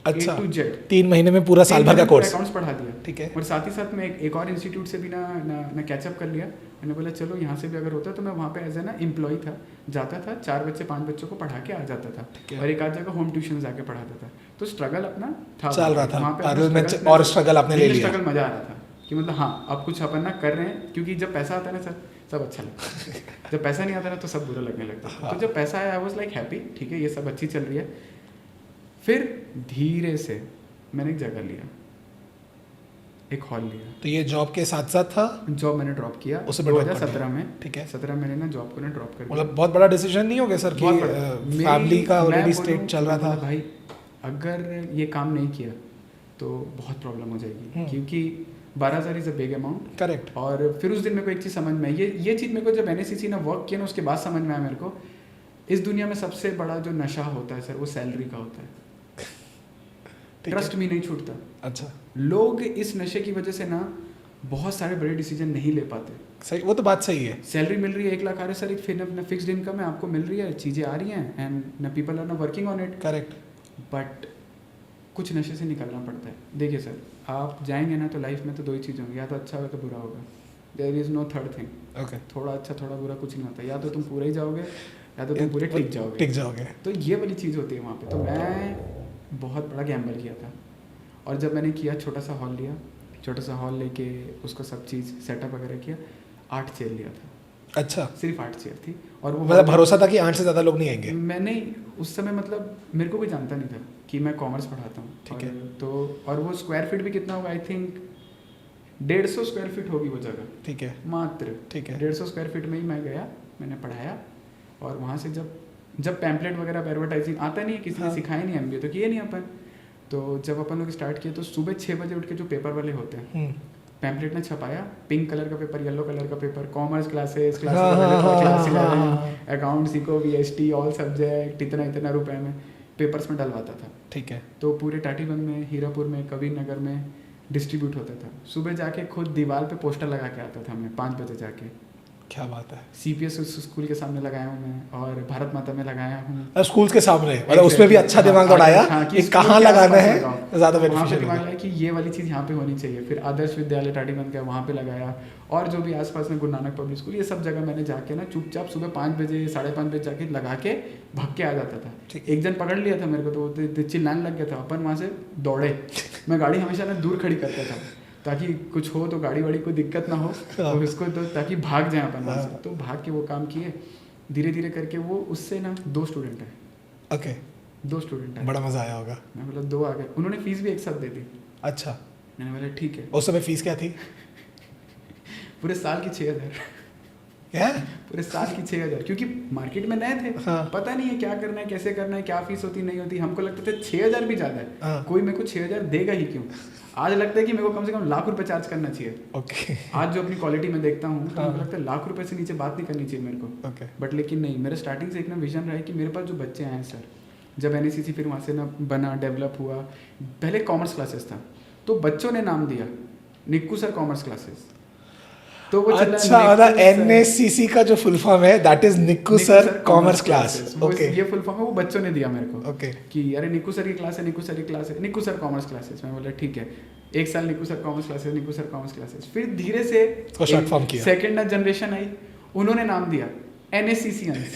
अच्छा, A to Z। 3 महीने में पूरा साल भर का कोर्स। अकाउंट्स पढ़ा दिया। ठीक है। और साथ ही साथ मैं एक और इंस्टीट्यूट से भी ना कैचअप कर लिया। मैंने बोला चलो यहाँ से भी अगर होता, तो मैं वहाँ पे एज ए ना एम्प्लॉय था, जाता था, 4 बच्चे 5 बच्चों को पढ़ा के आ जाता था, है। और एक आध जगह होम ट्यूशन जाके पढ़ाता था। तो स्ट्रगल अपना था, चल रहा था। वहाँ पे पैरेलल में अपना और स्ट्रगल आपने ले लिया। स्ट्रगल मजा आ रहा था कि मतलब हाँ अब कुछ अपन ना कर रहे हैं, क्योंकि जब पैसा आता है ना सर, सब अच्छा लगता है। जब पैसा नहीं आता ना, तो सब बुरा लगने लगता है। तो जब पैसा आया, आई वाज लाइक हैप्पी, ठीक है ये सब अच्छी चल रही है। फिर धीरे से मैंने एक जगह लिया, एक हॉल लिया। तो ये जॉब के साथ साथ था? जॉब मैंने ड्रॉप किया उससे बड़ा 2017 में। ठीक है। 17 मैंने ना जॉब को ना ड्रॉप कर दिया। मतलब बहुत बड़ा डिसीजन नहीं हो गया सर कि फैमिली का ऑलरेडी स्टेट चल रहा था? भाई अगर ये काम नहीं किया तो बहुत प्रॉब्लम हो जाएगी, क्योंकि 12000 is a big amount. Correct. और फिर उस दिन मेरे को एक चीज़ समझ में आई, ये चीज़ मेरे को जब एनएससीसी ना वर्क किया ना, उसके बाद समझ में आया मेरे को, इस दुनिया में सबसे बड़ा जो नशा होता है सर, वो सैलरी का होता है। ट्रस्ट भी नहीं छूटता। अच्छा, लोग इस नशे की वजह से ना बहुत सारे बड़े डिसीजन नहीं ले पाते। सही, वो तो बात सही है। सैलरी मिल रही है 1 लाख आ रहा है सर, एक फिर अपना फिक्स्ड इनकम है, आपको मिल रही है, चीज़ें आ रही हैं, एंड ना पीपल आर ना working on it. Correct. But कुछ नशे से निकलना पड़ता है। देखिए सर, आप जाएंगे ना तो लाइफ में तो 2 ही चीज़ होंगी, या तो अच्छा होगा तो बुरा होगा। There is no third thing. Okay. थोड़ा अच्छा थोड़ा बुरा कुछ नहीं होता, या तो तुम पूरे ही जाओगे या तो तुम पूरे टिक जाओगे। टिक जाओगे। तो ये वाली चीज़ होती है वहाँ पे। तो मैं बहुत बड़ा गैम्बल किया था, और जब मैंने किया, छोटा सा हॉल लिया, छोटा सा हॉल लेके उसको सब चीज़ सेटअप वगैरह किया, 8 चेयर लिया था। अच्छा, सिर्फ 8 चेयर थी। और वो मतलब भरोसा था कि 8 से ज़्यादा लोग नहीं आएंगे? मैंने उस समय मतलब मेरे को कोई जानता नहीं था कि मैं कॉमर्स पढ़ाता हूँ। ठीक है। तो और वो स्क्वायर फीट भी कितना होगा, आई थिंक 150 स्क्वायर फीट होगी वो जगह, ठीक है। मात्र। ठीक है। 150 स्क्वायर फीट में ही मैं गया, मैंने पढ़ाया। और वहाँ से जब पैम्पलेट वगैरह एडवर्टाइजिंग आता नहीं है, किसी ने सिखाया नहीं, MBA तो किए नहीं अपन। तो जब अपन लोग स्टार्ट किए, तो सुबह 6 बजे उठ के जो पेपर वाले होते हैं, पैम्पलेट ने छपाया, पिंक कलर का पेपर, येलो कलर का paper, commerce classes, class 11, accounts, eco, VST, all subject, इतना रुपए में पेपर्स में डलवाता था। ठीक है। तो पूरे टाटीबंध में, हीरापुर में, कबीर नगर में डिस्ट्रीब्यूट होता था। सुबह जाके खुद दीवार पे पोस्टर लगा के आता था मैं 5 बजे जाके। क्या बात है। CPS स्कूल के सामने लगाया हूँ मैं, और भारत माता में लगाया हूँ। स्कूल के सामने, मतलब उसमें भी अच्छा दिमाग दौड़ाया कि कहाँ लगाना है ज़्यादा बेनिफिशियल दिमाग लगाया कि ये वाली चीज़ यहाँ पे होनी चाहिए। फिर आदर्श विद्यालय टाटीबंध का, वहाँ पे लगाया, और जो भी आसपास में गुरु नानक पब्लिक स्कूल, ये सब जगह मैंने जाके ना चुपचाप सुबह 5 बजे 5:30 बजे जाके लगा के भाग के आ जाता था। एक जन पकड़ लिया था मेरे को, तो वो चिल्लाने लग गया था, अपन वहाँ से दौड़े। मैं गाड़ी हमेशा ना दूर खड़ी करता था, ताकि कुछ हो तो गाड़ी वाड़ी को दिक्कत ना हो, और उसको तो ताकि भाग जाए अपन वहाँ से। तो भाग के वो काम किए, धीरे धीरे करके वो उससे ना 2 स्टूडेंट है। ओके। 2 स्टूडेंट आए। बड़ा मजा आया होगा। मैं बोला 2 आ गए, उन्होंने फीस भी एक साथ दे दी। अच्छा, मैंने बोला ठीक है। उस समय फीस क्या थी? पूरे साल की 6,000। क्या? पूरे साल की 6,000, क्योंकि मार्केट में नए थे। हाँ। पता नहीं है क्या करना है, कैसे करना है, क्या फीस होती नहीं होती। हमको लगता था 6,000 भी ज़्यादा है। हाँ। कोई मेरे को 6,000 देगा ही क्यों। आज लगता है कि मेरे को कम से कम लाख रुपए चार्ज करना चाहिए। ओके। आज जो अपनी क्वालिटी में देखता हूँ तो हाँ। मुझे लगता है लाख रुपए से नीचे बात नहीं करनी चाहिए मेरे को। ओके। बट लेकिन नहीं, मेरा स्टार्टिंग से एक ना विजन रहा है कि मेरे पास जो बच्चे आए सर, जब NACC फिर वहाँ से ना बना, डेवलप हुआ। पहले कॉमर्स क्लासेस था, तो बच्चों ने नाम दिया निक्कू सर कॉमर्स क्लासेस। तो वो चला अच्छा, मतलब NACC का जो फुल फॉर्म है that is Nikku sir commerce class. Okay, ये फुल फॉर्म है, वो बच्चों ने दिया मेरे को। ओके। कि अरे निक्कू सर की क्लास है, निक्कू सर की क्लास है, निक्कू सर कॉमर्स क्लासेस। मैं बोला ठीक है, एक साल निक्कू सर कॉमर्स क्लासेस, निक्कू सर कॉमर्स क्लासेस। फिर धीरे से शॉर्ट फॉर्म किया। सेकंड जनरेशन आई, उन्होंने नाम दिया NACCians।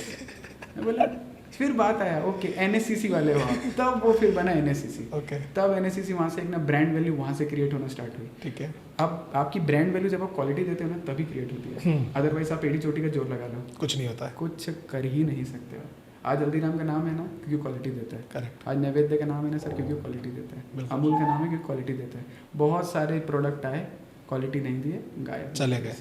मैं बोला फिर बात आया ओके NACC वाले हो आप, तब वो फिर बना NACC। ओके। तब NACC वहाँ से एक ना ब्रांड वैल्यू वहाँ से क्रिएट होना स्टार्ट हुई। ठीक है। अब आपकी ब्रांड वैल्यू जब आप क्वालिटी देते हो ना तभी क्रिएट होती है। अदरवाइज आप एड़ी चोटी का जोर लगा लो, कुछ नहीं होता है। कुछ कर ही नहीं सकते हो। आज हल्दीराम का नाम है ना क्योंकि क्वालिटी देता है। करेक्ट। आज नैवेद्य का नाम है ना सर क्योंकि क्वालिटी देता है। बिल्कुल। अमूल का नाम है क्योंकि क्वालिटी देता है। बहुत सारे प्रोडक्ट आए, क्वालिटी नहीं दिए, गायब चले गए।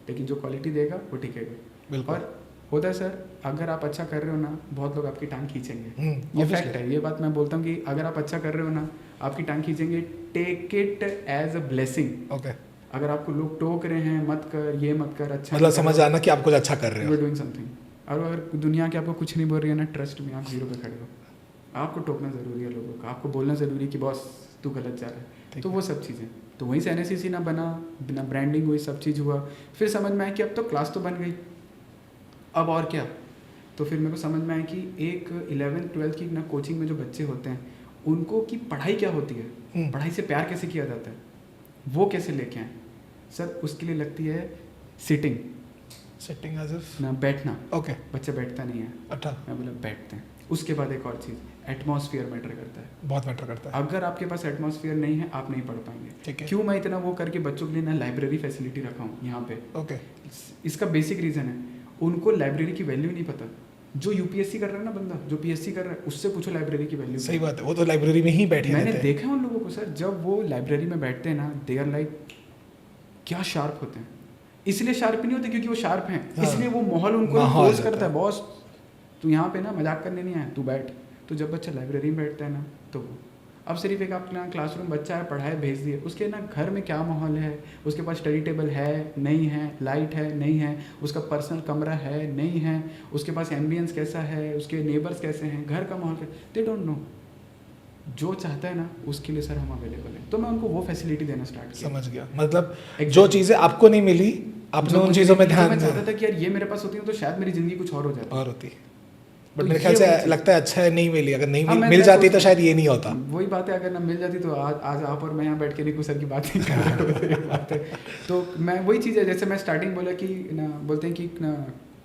लेकिन जो क्वालिटी देगा वो टिकेगा। बिल्कुल। और होता है सर, अगर आप अच्छा कर रहे हो ना, बहुत लोग आपकी टांग खींचेंगे। ये obviously। फैक्ट है, ये बात मैं बोलता हूँ कि अगर आप अच्छा कर रहे हो ना, आपकी टांग खींचेंगे। Take it as a blessing. Okay. अगर आपको लोग टोक रहे हैं मत कर, ये मत कर, अच्छा मतलब समझ आना कि आप कुछ अच्छा कर रहे यू हो। Are doing something. और अगर दुनिया के आपको कुछ नहीं बोल रही है ना, ट्रस्ट में आप 0 पे खड़े हो। आपको टोकना ज़रूरी है लोगों का, आपको बोलना ज़रूरी है कि बॉस तू गलत जा रहा है। तो वो सब चीज़ें, तो वहीं से NACC ना बना, बिना ब्रांडिंग हुई, सब चीज़ हुआ। फिर समझ में आया कि अब तो क्लास तो बन गई, अब और क्या। तो फिर मेरे को समझ में आया कि एक 11th 12th की ना कोचिंग में जो बच्चे होते हैं उनको की पढ़ाई क्या होती है, पढ़ाई से प्यार कैसे किया जाता है, वो कैसे लेके आए सर। उसके लिए लगती है सिटिंग, सिटिंग एज इफ ना बैठना। ओके। बच्चा बैठता नहीं है, अच्छा, मैं बोला बैठते हैं। उसके बाद एक और चीज़, एटमॉस्फेयर मैटर करता है। बहुत मैटर करता है। अगर आपके पास एटमॉस्फेयर नहीं है आप नहीं पढ़ पाएंगे। ठीक है। क्यों मैं इतना वो करके बच्चों के लिए ना लाइब्रेरी फैसिलिटी रखा हूँ यहाँ पे। ओके। इसका बेसिक रीज़न है, उनको लाइब्रेरी की वैल्यू नहीं पता। जो UPSC कर रहा है ना बंदा, जो PSC कर रहा है, उससे पूछो लाइब्रेरी की वैल्यू। सही बात है, वो तो लाइब्रेरी में ही बैठे मैंने रहते हैं। देखा है उन लोगों को सर, जब वो लाइब्रेरी में बैठते हैं ना, दे आर लाइक क्या शार्प होते हैं। इसलिए शार्प नहीं होते क्योंकि वो शार्प हैं, हाँ। इसलिए वो माहौल उनको माहौल फोर्स रहता करता है, है। बॉस तू यहाँ पे ना मजाक करने नहीं आया, तू बैठ। तो जब बच्चा लाइब्रेरी में बैठता है ना, तो वो अब सिर्फ एक अपना क्लासरूम बच्चा है, पढ़ाए भेज दिए, उसके ना घर में क्या माहौल है, उसके पास स्टडी टेबल है नहीं है, लाइट है नहीं है, उसका पर्सनल कमरा है नहीं है, उसके पास एम्बियंस कैसा है, उसके नेबर्स कैसे हैं, घर का माहौल दे डोंट नो। जो चाहता है ना उसके लिए सर हम अवेलेबल हैं। तो मैं उनको वो फैसिलिटी देना स्टार्ट किया। समझ गया, मतलब Exactly। जो चीज़ें आपको नहीं मिली आपने उन चीज़ों में ध्यान मैं दिया चाहता था कि यार ये मेरे पास होती है तो शायद मेरी ज़िंदगी कुछ और हो जाती। और होती। बट तो मेरे ये ख्याल वही से चीज़- लगता है अच्छा है नहीं मिली, अगर नहीं हाँ, मिल मैं जाती तो सोचता शायद ये नहीं होता। वही बात है, अगर ना मिल जाती तो आज आप और मैं यहाँ बैठ के निकू सर की बात नहीं कर रहे होते। बात है तो मैं वही चीज़ है, जैसे मैं स्टार्टिंग बोला कि ना बोलते हैं कि ना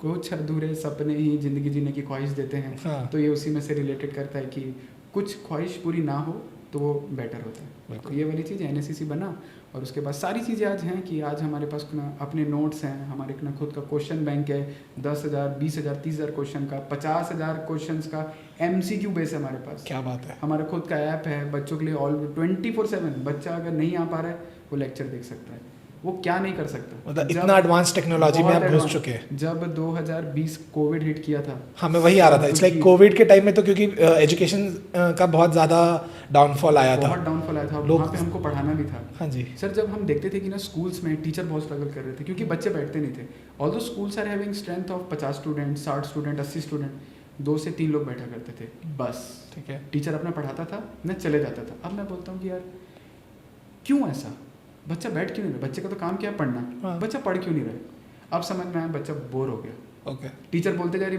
कुछ अधूरे सपने ही ज़िंदगी जीने की ख्वाहिश देते हैं। हाँ। तो ये उसी में से रिलेटेड करता है कि कुछ ख्वाहिश पूरी ना हो तो वो बेटर होता है। तो ये वाली चीज़ NACC बना, और उसके बाद सारी चीज़ें आज हैं कि आज हमारे पास ना अपने नोट्स हैं, हमारे ना खुद का क्वेश्चन बैंक है, 10,000 20,000 30,000 क्वेश्चन का, 50,000 क्वेश्चंस का MCQ बेस है हमारे पास। क्या बात है। हमारा खुद का ऐप है बच्चों के लिए, ऑल 24/7 बच्चा अगर नहीं आ पा रहा है वो लेक्चर देख सकता है। वो क्या नहीं कर सकता, मतलब जब- इतना एडवांस टेक्नोलॉजी में बहुत आप घुस advanced। चुके हैं। जब 2020 कोविड हिट किया था, हाँ, मैं वही आ रहा था। इट्स लाइक कोविड के टाइम में तो क्योंकि एजुकेशन का बहुत ज़्यादा डाउनफॉल आया था। बहुत डाउनफॉल आया था, लोग- वहाँ पे हमको पढ़ाना भी था। हाँ जी। सर जब हम देखते थे कि ना स्कूल्स में टीचर बहुत स्ट्रगल कर रहे थे क्योंकि बच्चे बैठते नहीं थे। Although schools are having strength of 50 student, 60 student, 80 student, 2 से 3 लोग बैठा करते थे बस। ठीक है। टीचर अपना पढ़ाता था, मैं चले जाता था। अब मैं बोलता हूँ कि यार क्यों ऐसा, बच्चा बैठ क्यों नहीं रहा, बच्चे का तो काम क्या है पढ़ना, हाँ। बच्चा पढ़ क्यों नहीं रहा। अब समझ में आया बच्चा बोर हो गया। ओके। टीचर बोलते जा रही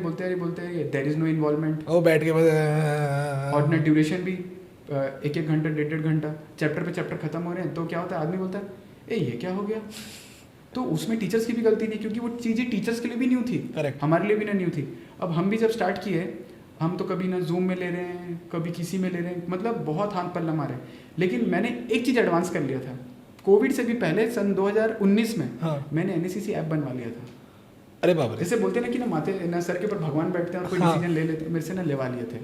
देयर इज नो इन्वॉल्वमेंट, वो बैठ के और ना ड्यूरेशन भी 1-1 घंटा 1.5 घंटा, चैप्टर पे चैप्टर खत्म हो रहे हैं। तो क्या होता है, आदमी बोलता है ए ये क्या हो गया। तो उसमें टीचर्स की भी गलती नहीं, क्योंकि वो चीज़ें टीचर्स के लिए भी न्यू थी, करेक्ट। हमारे लिए भी ना न्यू थी। अब हम भी जब स्टार्ट किए, हम तो कभी ना जूम में ले रहे हैं, कभी किसी में ले रहे हैं, मतलब बहुत हाथ पल्ला मारे। लेकिन मैंने एक चीज़ एडवांस कर लिया था, कोविड से भी पहले सन 2019 में हाँ। मैंने NACC ऐप बनवा लिया था। अरे बाप रे। जैसे बोलते हैं ना कि ना माथे ना सर के ऊपर भगवान बैठते हैं और कोई हाँ। डिसीजन ले लेते हैं, मेरे से ना लेवा लिए थे।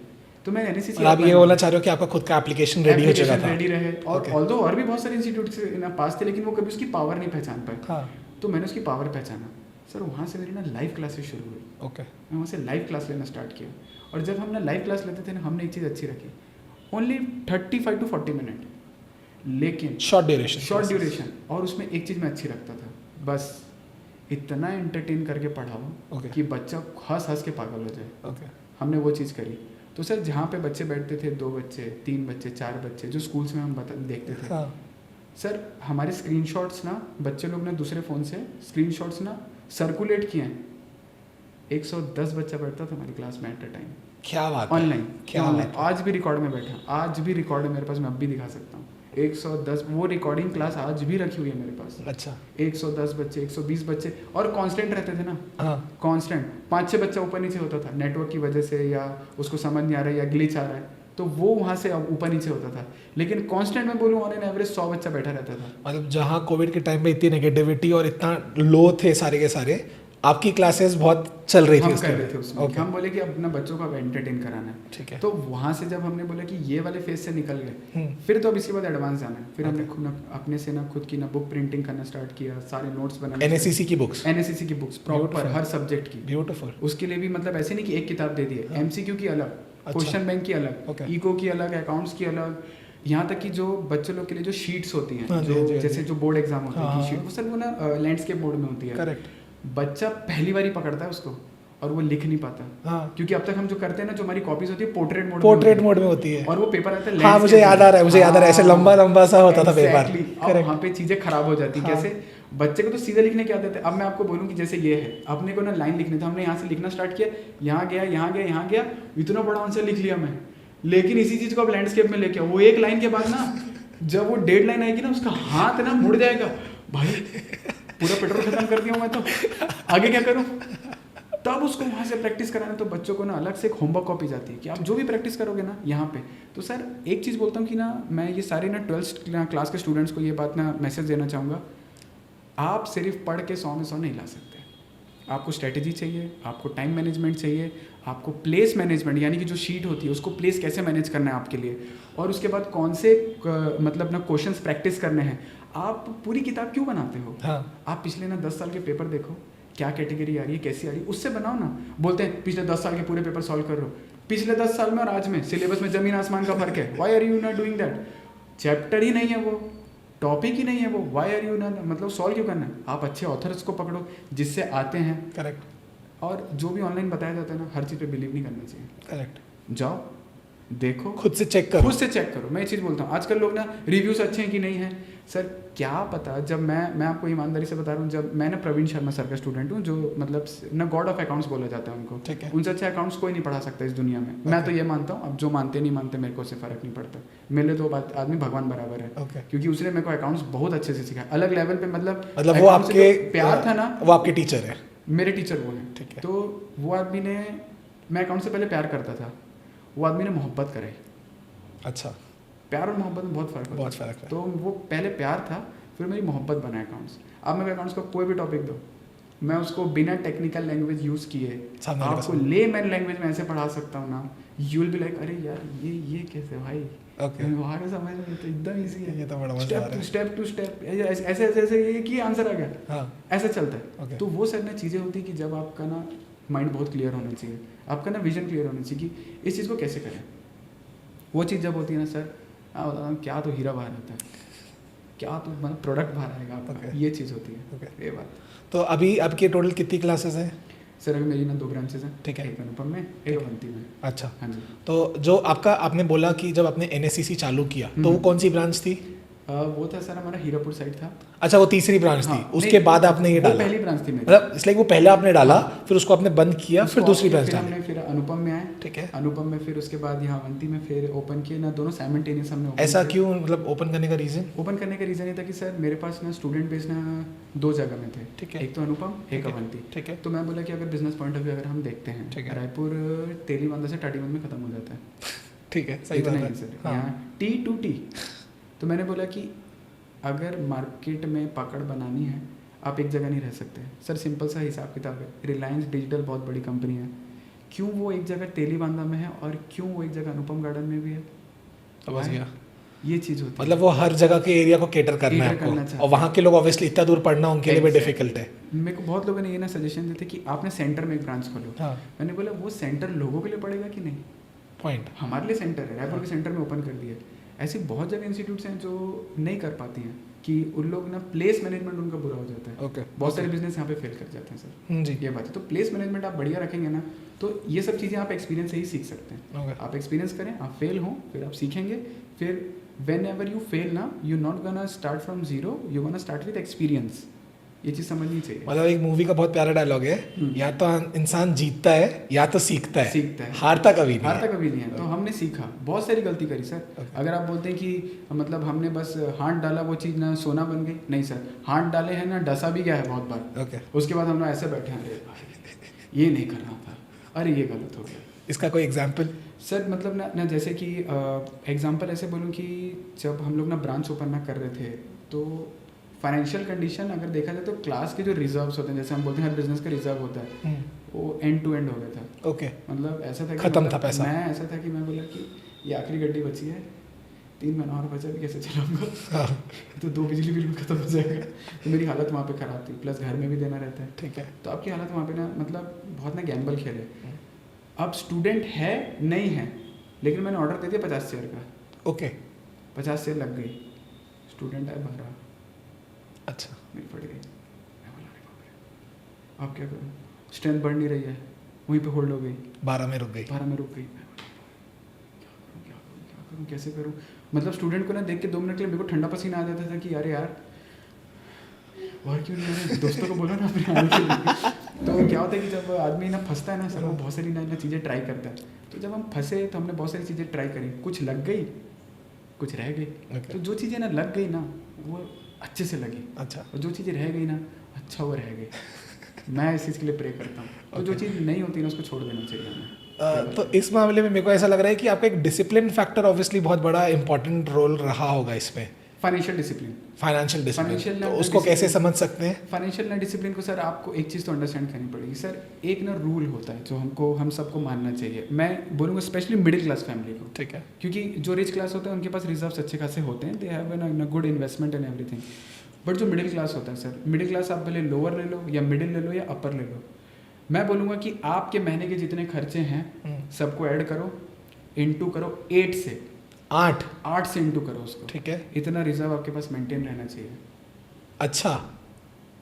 तो मैं एनएससीसी और आप ये बोलना चाह रहे हो कि आपका खुद का एप्लीकेशन रेडी हो चुका था? रेडी रहे, और Okay. ऑल्दो और भी बहुत सारे इंस्टीट्यूट से ना पास थे, लेकिन वो कभी उसकी पावर नहीं पहचान पाए। हाँ, तो मैंने उसकी पावर पहचाना सर, वहाँ से मेरी ना लाइव क्लासेस शुरू हुई। ओके, मैं वहाँ से लाइव क्लास लेना स्टार्ट किया, और जब हम ना लाइव क्लास लेते थे ना, हमने एक चीज़ अच्छी रखी, ओनली 35 to 40 मिनट, लेकिन शॉर्ट ड्यूरेशन, शॉर्ट ड्यूरेशन। और उसमें एक चीज़ मैं अच्छी रखता था, बस इतना एंटरटेन करके पढ़ाओ Okay. कि बच्चा हंस हंस के पागल हो जाए। ओके, हमने वो चीज़ करी। तो सर जहाँ पे बच्चे बैठते थे, 2 बच्चे, 3 बच्चे, 4 बच्चे, जो स्कूल्स में हम देखते थे, हाँ, सर हमारे स्क्रीनशॉट्स ना बच्चे लोग ने दूसरे फ़ोन से स्क्रीनशॉट्स ना सर्कुलेट किए हैं। 110 बच्चा बैठता था हमारी क्लास में एट अ टाइम, क्या बात है, ऑनलाइन। क्या ऑनलाइन बात है। आज भी रिकॉर्ड में बैठा, आज भी रिकॉर्ड है मेरे पास, मैं अब भी दिखा सकता हूँ। 110 वो रिकॉर्डिंग क्लास आज भी रखी हुई है मेरे पास। अच्छा, 110 बच्चे, 120 बच्चे, और कांस्टेंट रहते थे ना, हाँ, कांस्टेंट 5-6 बच्चा ऊपर नीचे होता था, नेटवर्क की वजह से, या उसको समझ नहीं आ रहा है, या ग्लिच आ रहा है, तो वो वहाँ से ऊपर नीचे होता था। लेकिन कांस्टेंट में बोलूँ, ऑन एन एवरेज 100 बच्चा बैठा रहता था। मतलब जहाँ कोविड के टाइम पे इतनी नेगेटिविटी और इतना लो थे सारे के सारे, आपकी क्लासेस बहुत चल रही थी हम उसके कर लिए। रहे थे उसमें। Okay. हम बोले कि अपना बच्चों को अब एंटरटेन कराना है। ठीक है। तो वहाँ से जब हमने बोला कि ये वाले फेज से निकल गए, हम्म, फिर तो अब इसके बाद एडवांस जाना है। फिर हमने Okay. खुद अपने से ना खुद की ना बुक प्रिंटिंग करना स्टार्ट किया, सारे नोट्स बनाना। एनएससीसी की बुक्स, एनएससीसी की बुक्स प्रॉपर Beautiful. हर सब्जेक्ट की। ब्यूटीफुल, उसके लिए भी मतलब ऐसे नहीं कि एक किताब दे दी है, हाँ। एमसीक्यू की अलग, अच्छा। क्वेश्चन बैंक की अलग, Okay. इको की अलग, अकाउंट्स की अलग, यहाँ तक कि जो बच्चों लोग के लिए जो शीट्स होती हैं, हाँ जी, जो हाँ जी, हाँ जैसे जी। जो बोर्ड एग्जाम होते हैं हाँ, की शीट, वो सब वो ना लैंडस्केप बोर्ड में होती है। करेक्ट, बच्चा पहली बार ही पकड़ता है उसको, और वो लिख नहीं पाता, हाँ, क्योंकि अब तक हम जो करते हैं ना, जो हमारी कॉपीज होती है पोर्ट्रेट पोर्ट्रेट मोड में होती है। और वो पेपर आता है हाँ, मुझे याद आ रहा है, मुझे याद आ रहा है, ऐसे लंबा लंबा सा होता था पेपर। करेक्ट। वहाँ पे चीजें खराब हो जाती हाँ। कैसे, बच्चे को तो सीधे लिखने के आते थे। अब मैं आपको बोलूँ कि जैसे ये है, अपने को ना लाइन लिखने था, हमने यहाँ से लिखना स्टार्ट किया, यहाँ गया, यहाँ गया, यहाँ गया, इतना बड़ा आंसर लिख लिया मैं। लेकिन इसी चीज को अब लैंडस्केप में लेके आओ, वो एक लाइन के बाद ना, जब वो डेडलाइन आएगी ना, उसका हाथ ना मुड़ जाएगा, भाई पूरा पेट्रोल खत्म कर दिया मैं, तो आगे क्या करूँ। तब उसको वहाँ से प्रैक्टिस कराना, तो बच्चों को ना अलग से एक होमवर्क कॉपीज आती है कि आप जो भी प्रैक्टिस करोगे ना यहाँ पे। तो सर एक चीज़ बोलता हूँ कि ना, मैं ये सारे ना 12th क्लास के स्टूडेंट्स को ये बात ना मैसेज देना चाहूँगा, आप सिर्फ पढ़ के 100 में 100 नहीं ला सकते। आपको स्ट्रेटेजी चाहिए, आपको टाइम मैनेजमेंट चाहिए, आपको प्लेस मैनेजमेंट, यानी कि जो शीट होती है उसको प्लेस कैसे मैनेज करना है आपके लिए, और उसके बाद कौन से मतलब ना क्वेश्चंस प्रैक्टिस करने हैं। आप पूरी किताब क्यों बनाते हो? हाँ, आप पिछले ना 10 साल के पेपर देखो, क्या कैटेगरी आ रही है, कैसी आ रही है, उससे बनाओ ना। बोलते हैं पिछले 10 साल के पूरे पेपर सॉल्व कर रहे हो, पिछले 10 साल में और आज में सिलेबस में जमीन आसमान का फर्क है। Why are you not doing that? Chapter ही नहीं है वो, टॉपिक ही नहीं है वो, व्हाई आर यू नॉट, मतलब सॉल्व क्यों करना है? आप अच्छे ऑथर्स को पकड़ो जिससे आते हैं, करेक्ट, और जो भी ऑनलाइन बताया जाता है ना, हर चीज़ पे बिलीव नहीं करना चाहिए। करेक्ट, जाओ देखो, खुद से चेक करो, खुद से चेक करो। मैं ये चीज़ बोलता हूँ, आजकल लोग ना रिव्यूज अच्छे हैं कि नहीं है, सर क्या पता। जब मैं आपको ईमानदारी से बता रहा हूँ, जब मैं ना प्रवीण शर्मा सर का स्टूडेंट हूँ, जो मतलब ना गॉड ऑफ अकाउंट्स बोला जाता है उनको, ठीक है। उनसे अच्छा अकाउंट्स कोई नहीं पढ़ा सकता इस दुनिया में। मैं तो ये मानता हूँ, अब जो मानते नहीं मानते मेरे को उससे फ़र्क नहीं पड़ता। मेरे लिए तो बात आदमी भगवान बराबर है, ओके। क्योंकि उसने मेरे को अकाउंट्स बहुत अच्छे से सिखाया, अलग लेवल पे। मतलब वो accounts से आपके जो प्यार था ना, वो आपके टीचर है? मेरे टीचर वो हैं। ठीक है। तो वो आदमी ने, मैं अकाउंट से पहले प्यार करता था, वो आदमी ने मोहब्बत कराई। अच्छा, प्यार और मोहब्बत में बहुत फ़र्क होता है। बहुत फ़र्क है। तो वो पहले प्यार था, फिर मेरी मोहब्बत बना अकाउंट्स। अब मैं अकाउंट्स को कोई भी टॉपिक दो, मैं उसको बिना टेक्निकल लैंग्वेज यूज़ किए सामने वाले को आपको समझ- ले मैन लैंग्वेज में ऐसे पढ़ा सकता हूँ ना, यू विल बी लाइक अरे यार ये कैसे भाई, ओके, वहाँ का समझ में तो एकदम ईजी है, ये तो बड़ा मजा आ रहा है। स्टेप टू स्टेप ऐसे ऐसे ऐसे ये कि आंसर आ गया, हाँ, ऐसा चलता है। ओके, तो वो सब ना चीज़ें होती है कि जब आपका ना माइंड बहुत क्लियर होना चाहिए, आपका ना विजन क्लियर होना चाहिए कि इस चीज़ को कैसे करें। वो चीज़ जब होती है ना सर, क्या तो हीरा बाहर आता है, क्या तो मतलब प्रोडक्ट बाहर आएगा आपका, Okay. ये चीज़ होती है। ओके। ये बात। तो अभी आपके टोटल कितनी क्लासेस हैं? सर अभी मेरी ना 2 ब्रांचेस हैं, ठीक है। एक अनुपम में, एक अवंती में। अच्छा, हाँ जी। तो जो आपका आपने बोला कि जब आपने एनएससीसी चालू किया तो वो कौन सी ब्रांच थी? वो था सर हमारा हीरापुर साइड था। अच्छा, वो तीसरी ब्रांच थी, हाँ, उसके नहीं, बाद आपने ये वो डाला? पहली ब्रांच थी मेरी। मतलब इसलिए वो पहले आपने डाला, फिर उसको आपने बंद किया, फिर उसको दूसरी फिर ब्रांच डाली। हमने फिर अनुपम में आए, ठीक है। अनुपम में फिर उसके बाद यहाँ अवंती में फिर ओपन किए ना, दोनों साइमल्टेनियस हमने open ऐसा किए। क्यों, मतलब ओपन करने का रीज़न? ओपन करने का रीज़न ये था कि सर मेरे पास ना स्टूडेंट बेस ना 2 जगह में थे, ठीक है। एक तो अनुपम, एक ठीक है। अवंती। ठीक है, तो मैं बोला कि अगर बिजनेस पॉइंट ऑफ व्यू अगर हम देखते हैं, ठीक है। रायपुर तेलीबांधा से टाटीबंध में खत्म हो जाता है, ठीक है, सही इतना बात ही है। सर, हाँ, यहाँ T to T। तो मैंने बोला कि अगर मार्केट में पकड़ बनानी है, आप एक जगह नहीं रह सकते सर। सिंपल सा हिसाब किताब है, रिलायंस डिजिटल बहुत बड़ी कंपनी है, क्यों वो एक जगह तेलीबांधा में है और क्यों वो एक जगह अनुपम गार्डन में भी है। समझ गया। ये चीज़ होती मतलब वो हर जगह के एरिया को केटर करना है Cater करना आपको, चाहते और वहाँ के लोग ऑब्वियसली इतना दूर पढ़ना उनके लिए भी Exactly. डिफिकल्ट है। है। मेरे को बहुत लोगों ने ये ना सजेशन देते कि आपने सेंटर में एक ब्रांच खोलो। हाँ, मैंने बोला वो सेंटर लोगों के लिए पड़ेगा कि नहीं, पॉइंट। हमारे लिए सेंटर है, रायपुर के सेंटर में ओपन कर दिया। ऐसी बहुत जगह इंस्टीट्यूट्स हैं जो नहीं कर पाती हैं कि उन लोग ना प्लेस मैनेजमेंट उनका बुरा हो जाता है। ओके, बहुत सारे बिजनेस यहाँ पे फेल कर जाते हैं सर। जी, ये बात है। तो प्लेस मैनेजमेंट आप बढ़िया रखेंगे ना, तो ये सब चीज़ें आप एक्सपीरियंस से ही सीख सकते हैं। ओके, आप एक्सपीरियंस करें, आप फेल हों, फिर आप सीखेंगे। फिर वेन एवर यू फेल ना, you not gonna start from zero, you gonna start with experience. ये चीज़ समझनी चाहिए। मतलब एक मूवी का बहुत प्यारा डायलॉग है, या तो इंसान जीतता है या तो सीखता है, हारता कभी नहीं हारता है। कभी नहीं है। तो हमने सीखा, बहुत सारी गलती करी सर। अगर आप बोलते हैं कि मतलब हमने बस हाथ डाला वो चीज़ ना सोना बन गई, नहीं सर, हाथ डाले हैं ना डसा भी गया है बहुत बार। ओके, उसके बाद हम लोग ऐसे बैठे हैं, अरे भाई ये नहीं करना था, अरे ये गलत हो गया। इसका कोई एग्जाम्पल? सर मतलब ना जैसे कि एग्जांपल ऐसे बोलूँ कि जब हम लोग ना ब्रांच ओपन ना कर रहे थे, तो फाइनेंशियल कंडीशन अगर देखा जाए तो क्लास के जो रिजर्व्स होते हैं, जैसे हम बोलते हैं हर बिजनेस का रिजर्व होता है, वो एंड टू एंड हो गया था। ओके, मतलब ऐसा था कि खत्म मतलब था पैसा। मैं ऐसा था कि मैं बोला कि ये आखिरी गड्डी बची है, 3 महीना और बचा भी कैसे चलाऊंगा तो 2 बिजली बिल भी खत्म हो जाएगा। तो मेरी हालत वहाँ पे ख़राब थी, प्लस घर में भी देना रहता है। ठीक है, तो आपकी हालत वहाँ पे ना मतलब बहुत ना गैम्बल खेले। अब स्टूडेंट है नहीं है, लेकिन मैंने ऑर्डर दे दिया 50 शेयर का। ओके, 50 शेयर लग गई, स्टूडेंट है 12, अच्छा, मेरी फट गई। मैं बोला अरे बाप रे, अब क्या करूँ, स्ट्रेंथ बढ़ नहीं रही है, वहीं पे होल्ड हो गई, 12 में रुक गई। 12 में रुक गई। मैं बोला क्या करूँ कैसे करूँ। मतलब स्टूडेंट को ना देख के 2 मिनट के लिए मेरे को ठंडा पसीना आ जाता था कि अरे यार और क्यों नहीं आ रहे, दोस्तों को बोलो ना अपने आने के लिए। तो क्या होता है कि जब आदमी ना फंसता है ना सर, वो बहुत सारी नई नई चीज़ें ट्राई करता है। तो जब हम फंसे तो हमने बहुत सारी चीज़ें ट्राई करी, कुछ लग गई, कुछ रह गई। Okay. तो जो चीज़ें ना लग गई ना वो अच्छे से लगी, अच्छा, और जो चीज़ें रह गई ना अच्छा वो रह गई। मैं इस चीज़ के लिए प्रे करता हूँ। तो जो चीज़ नहीं होती ना उसको छोड़ देना चाहिए हमें। तो इस मामले में मेरे को ऐसा लग रहा है कि आपका एक डिसिप्लिन फैक्टर ऑब्वियसली बहुत बड़ा इंपॉर्टेंट रोल रहा होगा इसमें। Financial discipline, financial discipline, Financial तो ना उसको कैसे discipline- समझ सकते हैं? फाइनेंशियल ना डिसिप्लिन को सर आपको एक चीज़ तो अंडरस्टैंड करनी पड़ेगी सर। एक ना रूल होता है जो हम सबको मानना चाहिए। मैं बोलूँगा स्पेशली मिडिल क्लास फैमिली को, ठीक है, क्योंकि जो रिच क्लास होता है उनके पास रिजर्व्स अच्छे खासे होते हैं, they have an good investment and everything. But जो मिडिल क्लास होता है सर, मिडिल क्लास आप भले लोअर ले लो या मिडिल ले लो या अपर ले लो, मैं बोलूँगा कि आपके महीने के जितने खर्चे हैं सबको ऐड करो, इनटू करो 8 से 8 से इनटू करो उसको। ठीक है, इतना रिजर्व आपके पास मेंटेन रहना चाहिए, अच्छा,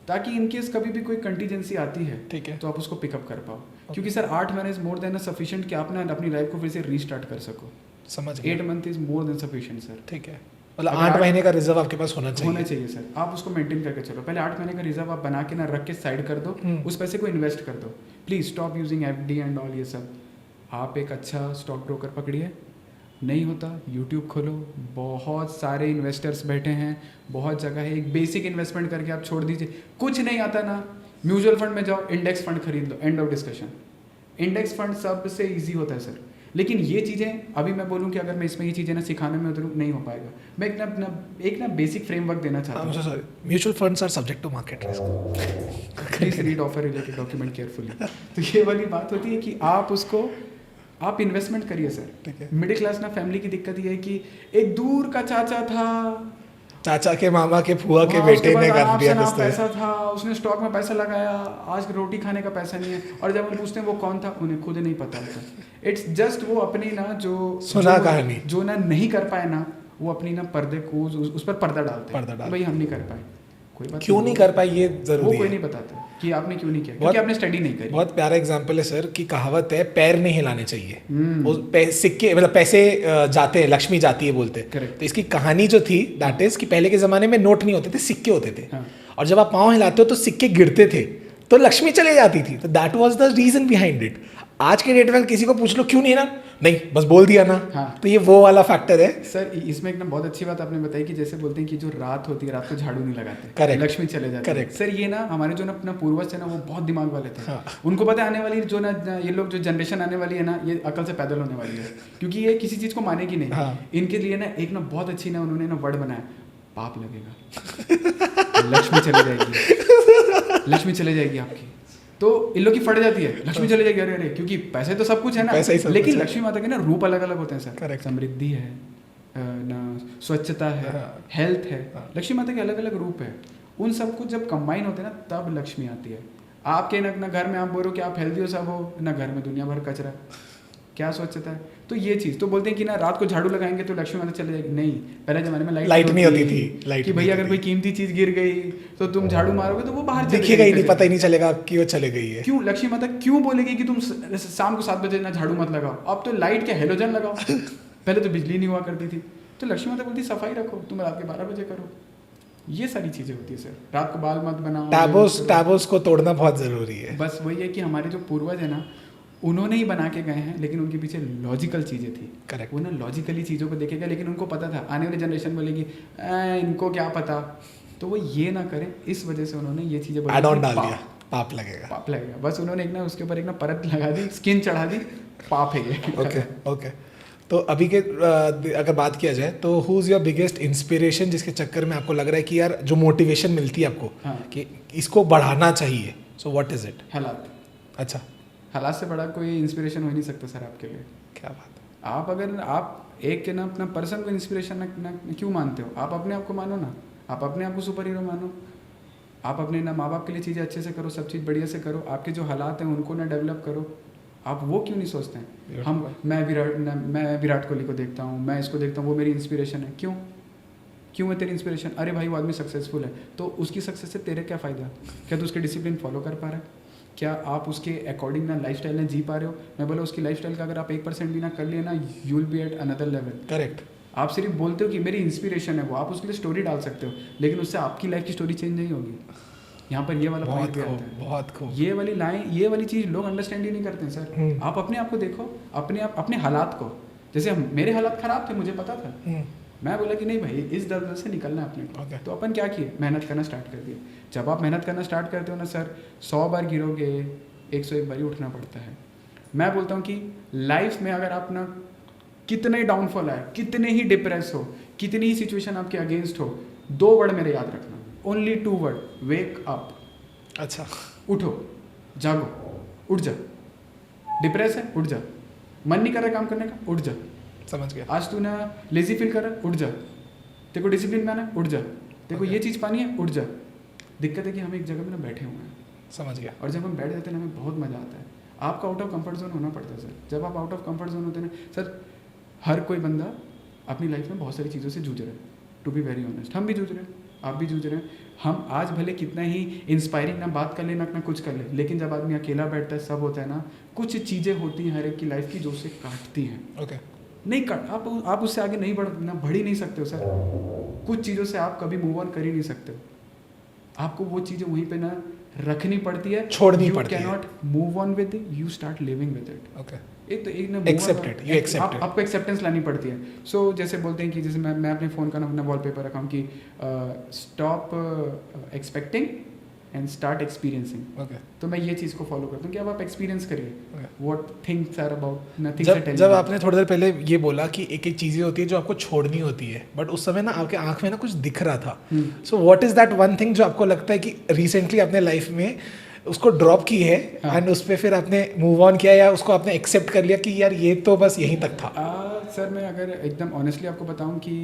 ताकि इनकेस कभी भी कोई कंटीजेंसी आती है ठीक है, तो आप उसको पिकअप कर पाओ। क्योंकि सर 8 महीने इज मोर देन सफिशिएंट कि आप ना अपनी लाइफ को फिर से रीस्टार्ट कर सको। समझ गया, 8 month is more than sufficient sir. ठीक है, मतलब अगर 8 आठ- महीने का रिजर्व आपके पास होना होना चाहिए। चाहिए सर। आप उसको मेंटेन करके चलो। पहले 8 महीने का रिजर्व आप बना के ना रख के साइड कर दो, उस पैसे को इन्वेस्ट कर दो। Please stop using FD and all ये सब। आप एक अच्छा स्टॉक ब्रोकर पकड़िए, नहीं होता यूट्यूब खोलो, बहुत सारे इन्वेस्टर्स बैठे हैं, बहुत जगह है। एक बेसिक इन्वेस्टमेंट करके आप छोड़ दीजिए। कुछ नहीं आता ना, म्यूचुअल फंड में जाओ, इंडेक्स फंड खरीद लो, end of discussion. Index fund सबसे ईजी होता है सर। लेकिन ये चीज़ें अभी मैं बोलूँ कि अगर मैं इसमें ये चीज़ें ना सिखाने में उतरूँ नहीं हो पाएगा। मैं एक ना बेसिक फ्रेमवर्क देना चाहता हूँ। Sorry, mutual funds are subject to market risk. Please read offer related document carefully. तो ये वाली बात होती है कि आप इन्वेस्टमेंट करिए सर। ठीक है, मिडिल क्लास ना फैमिली की दिक्कत ये है कि एक दूर का चाचा था, चाचा के मामा के फुआ के हाँ, बेटे उसके ने पास कर आराम दिया से ना कुछ तो। पैसा था, उसने स्टॉक में पैसा लगाया, आज रोटी खाने का पैसा नहीं है। और जब हम पूछते हैं वो कौन था, उन्हें खुद नहीं पता होता। इट्स जस्ट वो अपनी ना सुना कहानी जो ना नहीं कर पाए ना, वो अपनी ना पर्दे को उस पर पर्दा डालते पर्दा हैं। डाल- भाई हम नहीं कर पाए, कोई बात क्यों नहीं कर पाई ये वो जरूरी कोई है। नहीं बताता कि आपने क्यों नहीं किया, बहुत- क्योंकि आपने स्टडी नहीं करी। बहुत प्यारा एग्जाम्पल है सर कि कहावत है पैर नहीं हिलाने चाहिए। हम्म, सिक्के मतलब पैसे जाते हैं, लक्ष्मी जाती है बोलते हैं। Correct. तो इसकी कहानी जो थी दैट इज कि पहले के जमाने में नोट नहीं होते थे, सिक्के होते थे। हाँ। और जब आप पाँव हिलाते हो तो सिक्के गिरते थे, तो लक्ष्मी चले जाती थी। तो that was the reason behind it. आज के डेट में किसी को पूछ लो क्यों नहीं ना, नहीं बस बोल दिया ना। हाँ। तो ये वो वाला फैक्टर है। सर इसमें एक ना बहुत अच्छी बात आपने बताई कि जैसे बोलते हैं कि जो रात होती है, रात को झाड़ू नहीं लगाते, Correct. लक्ष्मी चले जाते हैं। Correct. सर ये ना हमारे जो ना अपना पूर्वज थे ना, वो बहुत दिमाग वाले थे। हाँ। उनको पता है आने वाली जो ना ये लोग जो जनरेशन आने वाली है ना, ये अकल से पैदल होने वाली है, क्योंकि ये किसी चीज़ को मानेगी नहीं। हाँ। इनके लिए ना एक ना बहुत अच्छी ना उन्होंने ना वर्ड बनाया, पाप लगेगा, लक्ष्मी चले जाएगी, लक्ष्मी चले जाएगी आपकी। तो तो इन लोग की फट जाती है, लक्ष्मी चले जाएगी, अरे अरे, क्योंकि पैसे तो सब कुछ है पैसा ही सब ना, लेकिन कुछ है। लक्ष्मी माता के ना रूप अलग अलग होते हैं सर। Correct. समृद्धि है ना, स्वच्छता है, हाँ। हेल्थ है, हाँ। लक्ष्मी माता के अलग अलग रूप है। उन सब कुछ जब कंबाइन होते हैं ना तब लक्ष्मी आती है। आपके ना घर में आप बोलो कि आप हेल्दी हो सब हो, ना घर में दुनिया भर कचरा, क्या स्वच्छता है। तो ये चीज़ तो बोलते हैं कि ना रात को झाड़ू लगाएंगे तो लक्ष्मी माता चले जाएगी, नहीं, पहले ज़माने में लाइट नहीं होती थी, लाइट कि नहीं भैया अगर होती कोई कीमती चीज़ गिर गई तो तुम झाड़ू मारोगे तो वो बाहर चले दिखेगा ही नहीं, जाएगी। पता ही नहीं चलेगा कि वो चले गई है। क्यों लक्ष्मी माता क्यों बोलेगी कि तुम शाम को 7 बजे ना झाड़ू मत लगाओ, अब तो लाइट के हेलोजन लगाओ। पहले तो बिजली नहीं हुआ करती थी, तो लक्ष्मी माता बोलती सफाई रखो, तुम रात के 12 बजे करो। ये सारी चीज़ें होती है सर। रात को बाल मत बनाओ, टैबोस को तोड़ना बहुत ज़रूरी है। बस वही है कि हमारे जो पूर्वज है ना, उन्होंने ही बना के गए हैं, लेकिन उनके पीछे लॉजिकल चीज़ें थी। करेक्ट। वो ना लॉजिकली चीज़ों को देखेगा, लेकिन उनको पता था आने वाली जनरेशन बोलेगी इनको क्या पता, तो वो ये ना करें, इस वजह से उन्होंने ये चीज़ें ऐड ऑन डाल दिया, पाप लगेगा। पाप लगेगा, बस उन्होंने एक ना उसके ऊपर एक ना परत लगा दी, स्किन चढ़ा दी, पाप है ये। Okay okay. तो अभी के अगर बात किया जाए तो who is your biggest inspiration, जिसके चक्कर में आपको लग रहा है कि यार जो मोटिवेशन मिलती है आपको हाँ। कि इसको बढ़ाना चाहिए, सो व्हाट इज़ इट? हालात। अच्छा, हालात से बड़ा कोई इंस्पिरेशन हो ही नहीं सकता सर आपके लिए। क्या बात है। आप अगर आप एक के ना अपना पर्सन को इंस्पिरेशन ना क्यों मानते हो? आप अपने आप को मानो ना, आप अपने आप को सुपर हीरो मानो। आप अपने ना माँ बाप के लिए चीज़ें अच्छे से करो, सब चीज़ बढ़िया से करो, आपके जो हालात हैं उनको ना डेवलप करो। आप वो क्यों नहीं सोचते हैं? मैं विराट कोहली को देखता हूँ, मैं इसको देखता हूँ, वो मेरी इंस्पिरेशन है। क्यों है तेरी इंस्पिरेशन? अरे भाई वो आदमी सक्सेसफुल है, तो उसकी सक्सेस से तेरे क्या फ़ायदा? क्या तू उसके डिसिप्लिन फॉलो कर पा रहा है? क्या आप उसके अकॉर्डिंग ना लाइफ स्टाइल में जी पा रहे हो? मैं बोला उसकी लाइफ स्टाइल का अगर आप 1% भी ना कर लिए ना, you will be at another level. Correct. आप सिर्फ बोलते हो कि मेरी इंस्पिरेशन है वो, आप उसके लिए स्टोरी डाल सकते हो, लेकिन उससे आपकी लाइफ की स्टोरी चेंज नहीं होगी। यहाँ पर ये वाला पॉइंट भी आता है। बहुत खूब। ये वाली लाइन, ये वाली चीज़ लोग अंडरस्टैंड ही नहीं करते हैं सर। आप अपने आप को देखो, अपने हालात को। जैसे मेरे हालात ख़राब थे, मुझे पता था, मैं बोला कि नहीं भाई इस दलदल से निकलना है अपने को। तो अपन क्या किए, मेहनत करना स्टार्ट कर दिया। जब आप मेहनत करना स्टार्ट करते हो ना सर, 100 बार गिरोगे, 101 बार ही उठना पड़ता है। मैं बोलता हूँ कि लाइफ में अगर आप ना कितने डाउनफॉल आए, कितने ही डिप्रेस हो, कितनी ही सिचुएशन आपके अगेंस्ट हो, 2 वर्ड मेरे याद रखना, ओनली 2 वर्ड, वेक अप। अच्छा। उठो, जागो, उठ जा। डिप्रेस है, उठ जा। मन नहीं कर रहा काम करने का, उठ जा। समझ गया। आज तू ना लेजी फील कर रहा है, उठ जा। तेरे को डिसिप्लिन में आना है, उठ जा। तेरे को ये चीज़ पानी है, उठ जा। दिक्कत है कि हम एक जगह में ना बैठे हुए हैं। समझ गया। और जब हम बैठ जाते हैं ना, हमें बहुत मज़ा आता है। आपको आउट ऑफ कंफर्ट जोन होना पड़ता है सर। जब आप आउट ऑफ कंफर्ट जोन होते हैं ना सर, हर कोई बंदा अपनी लाइफ में बहुत सारी चीज़ों से जूझ रहा है। टू बी वेरी ऑनेस्ट, हम भी जूझ रहे हैं, आप भी जूझ रहे हैं। हम आज भले कितना ही इंस्पायरिंग ना बात कर ले, ना कुछ कर ले, लेकिन जब आदमी अकेला बैठता है, सब होता है ना, कुछ चीज़ें होती हैं हर एक की लाइफ की जो उसे काटती हैं। ओके। नहीं काट, आप उससे आगे नहीं बढ़ ही नहीं सकते हो सर। कुछ चीज़ों से आप कभी मूव ऑन कर ही नहीं सकते हो। आपको वो चीज़ें वहीं पे ना रखनी पड़ती है, छोड़नी पड़ती है। You can not move on with it, you start living with it. Okay. एक ना Accept it, you accept it. आपको एक्सेप्टेंस लानी पड़ती है। सो जैसे बोलते हैं कि जैसे मैं अपने फ़ोन का ना अपना वॉलपेपर रखा हूँ कि stop expecting and start experiencing. Okay. तो मैं ये चीज़ को फॉलो करता हूँ कि अब आप एक्सपीरियंस करिए Okay. What things are about nothing. जब आपने थोड़ी देर पहले ये बोला कि एक एक चीज़ें होती है जो आपको छोड़नी होती है, बट उस समय ना आपके आंख में ना कुछ दिख रहा था। So what is that one thing जो आपको लगता है कि रिसेंटली अपने लाइफ में उसको ड्रॉप की है एंड उस पर फिर आपने मूव ऑन किया या उसको आपने एक्सेप्ट कर लिया कि यार ये तो बस यहीं तक था? सर मैं अगर एकदम ऑनेस्टली आपको बताऊं कि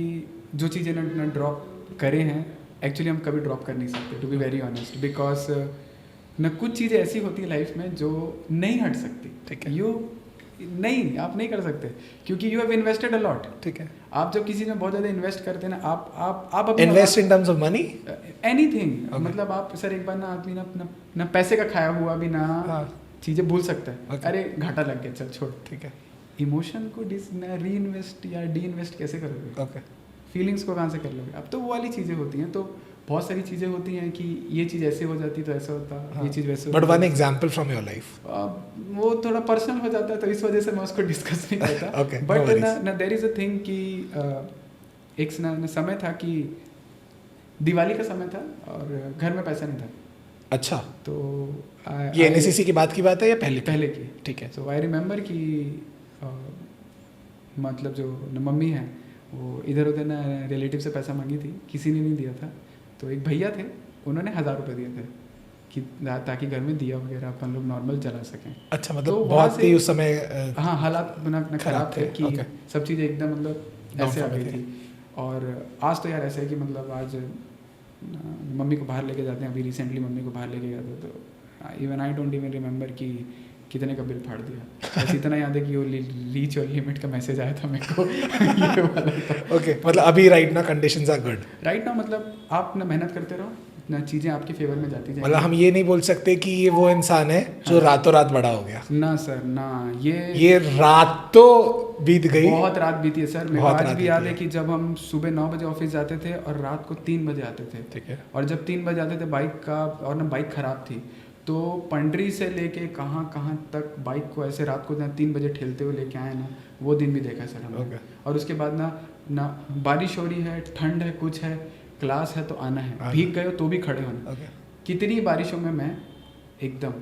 जो चीज़ें ना ड्रॉप करे हैं, एक्चुअली हम कभी ड्रॉप कर नहीं सकते, to be very honest, because ना कुछ चीज़ें ऐसी होती है लाइफ में जो नहीं हट सकती। ठीक है। नहीं, आप नहीं कर सकते क्योंकि you have invested a lot. ठीक है। आप जब किसी में बहुत ज़्यादा इन्वेस्ट करते हैं ना, आप अपने invest in terms of money, anything. Okay. मतलब आप सर एक बार ना आदमी ना पैसे का खाया हुआ भी ना हाँ। चीज़ें भूल सकता है। Okay. अरे घाटा लग गया, चल छोड़। ठीक है। इमोशन को री इन्वेस्ट या डी इन्वेस्ट कैसे करोगे? ओके। फीलिंग्स को कहाँ से कर लोगे? अब तो वो वाली चीज़ें होती हैं, तो बहुत सारी चीज़ें होती हैं कि ये चीज़ ऐसे हो जाती तो ऐसा होता, हाँ. ये चीज़ वैसे but one example from your life. वो थोड़ा पर्सनल हो जाता है, तो इस वजह से मैं उसको डिस्कस नहीं करता। Okay, no but worries. ना देयर इज़ अ थिंग कि एक ना समय था कि दिवाली का समय था और घर में पैसा नहीं था। अच्छा। तो ये एनएससीसी की बात है या पहले की? ठीक है। सो आई रिमेंबर कि मतलब जो मम्मी है वो इधर उधर ना रिलेटिव से पैसा मांगी थी, किसी ने नहीं दिया था, तो एक भैया थे, उन्होंने 1000 रुपये दिए थे। कि ताकि घर में दिया वगैरह अपन लोग नॉर्मल जला सकें। अच्छा, तो मतलब वहाँ बहुत से- ही उस समय हाँ, हालात ना खराब थे कि ओके। सब चीज़ें एकदम मतलब ऐसे आ Downfall गई थे। थी। और आज तो यार ऐसा है कि मतलब आज मम्मी को बाहर लेके जाते हैं, अभी रिसेंटली मम्मी को बाहर लेके गया था, तो even I don't even remember कि कितने का बिल फाड़ दिया। बस इतना याद है कि वो रीच और लिमिट का मैसेज आया था मेरे को ये वाला था। ओके, मतलब अभी राइट ना कंडीशंस आर गुड। राइट ना, मतलब आप ना मेहनत करते रहो ना, चीज़ें आपके फेवर में जाती मतलब जाएंगी। हम ये नहीं बोल सकते कि ये वो इंसान है जो हाँ। रातों रात बड़ा हो गया। ना सर ना, ये रातों बीत गई। बहुत रात बीती है सर। मेरे को बहुत आज रात भी याद बीती है है। कि जब हम सुबह 9 बजे ऑफिस जाते थे और रात को 3 बजे आते थे। ठीक है। और जब 3 बजे आते थे बाइक का, और ना बाइक ख़राब थी, तो पंडरी से लेके कहाँ कहाँ तक बाइक को ऐसे रात को 3 बजे ठेलते हुए लेके आए ना, वो दिन भी देखा सर हमने। Okay. और उसके बाद ना बारिश हो रही है, ठंड है, कुछ है, क्लास है तो आना है, भीग गए हो तो भी खड़े होना। ओके। कितनी बारिशों में मैं एकदम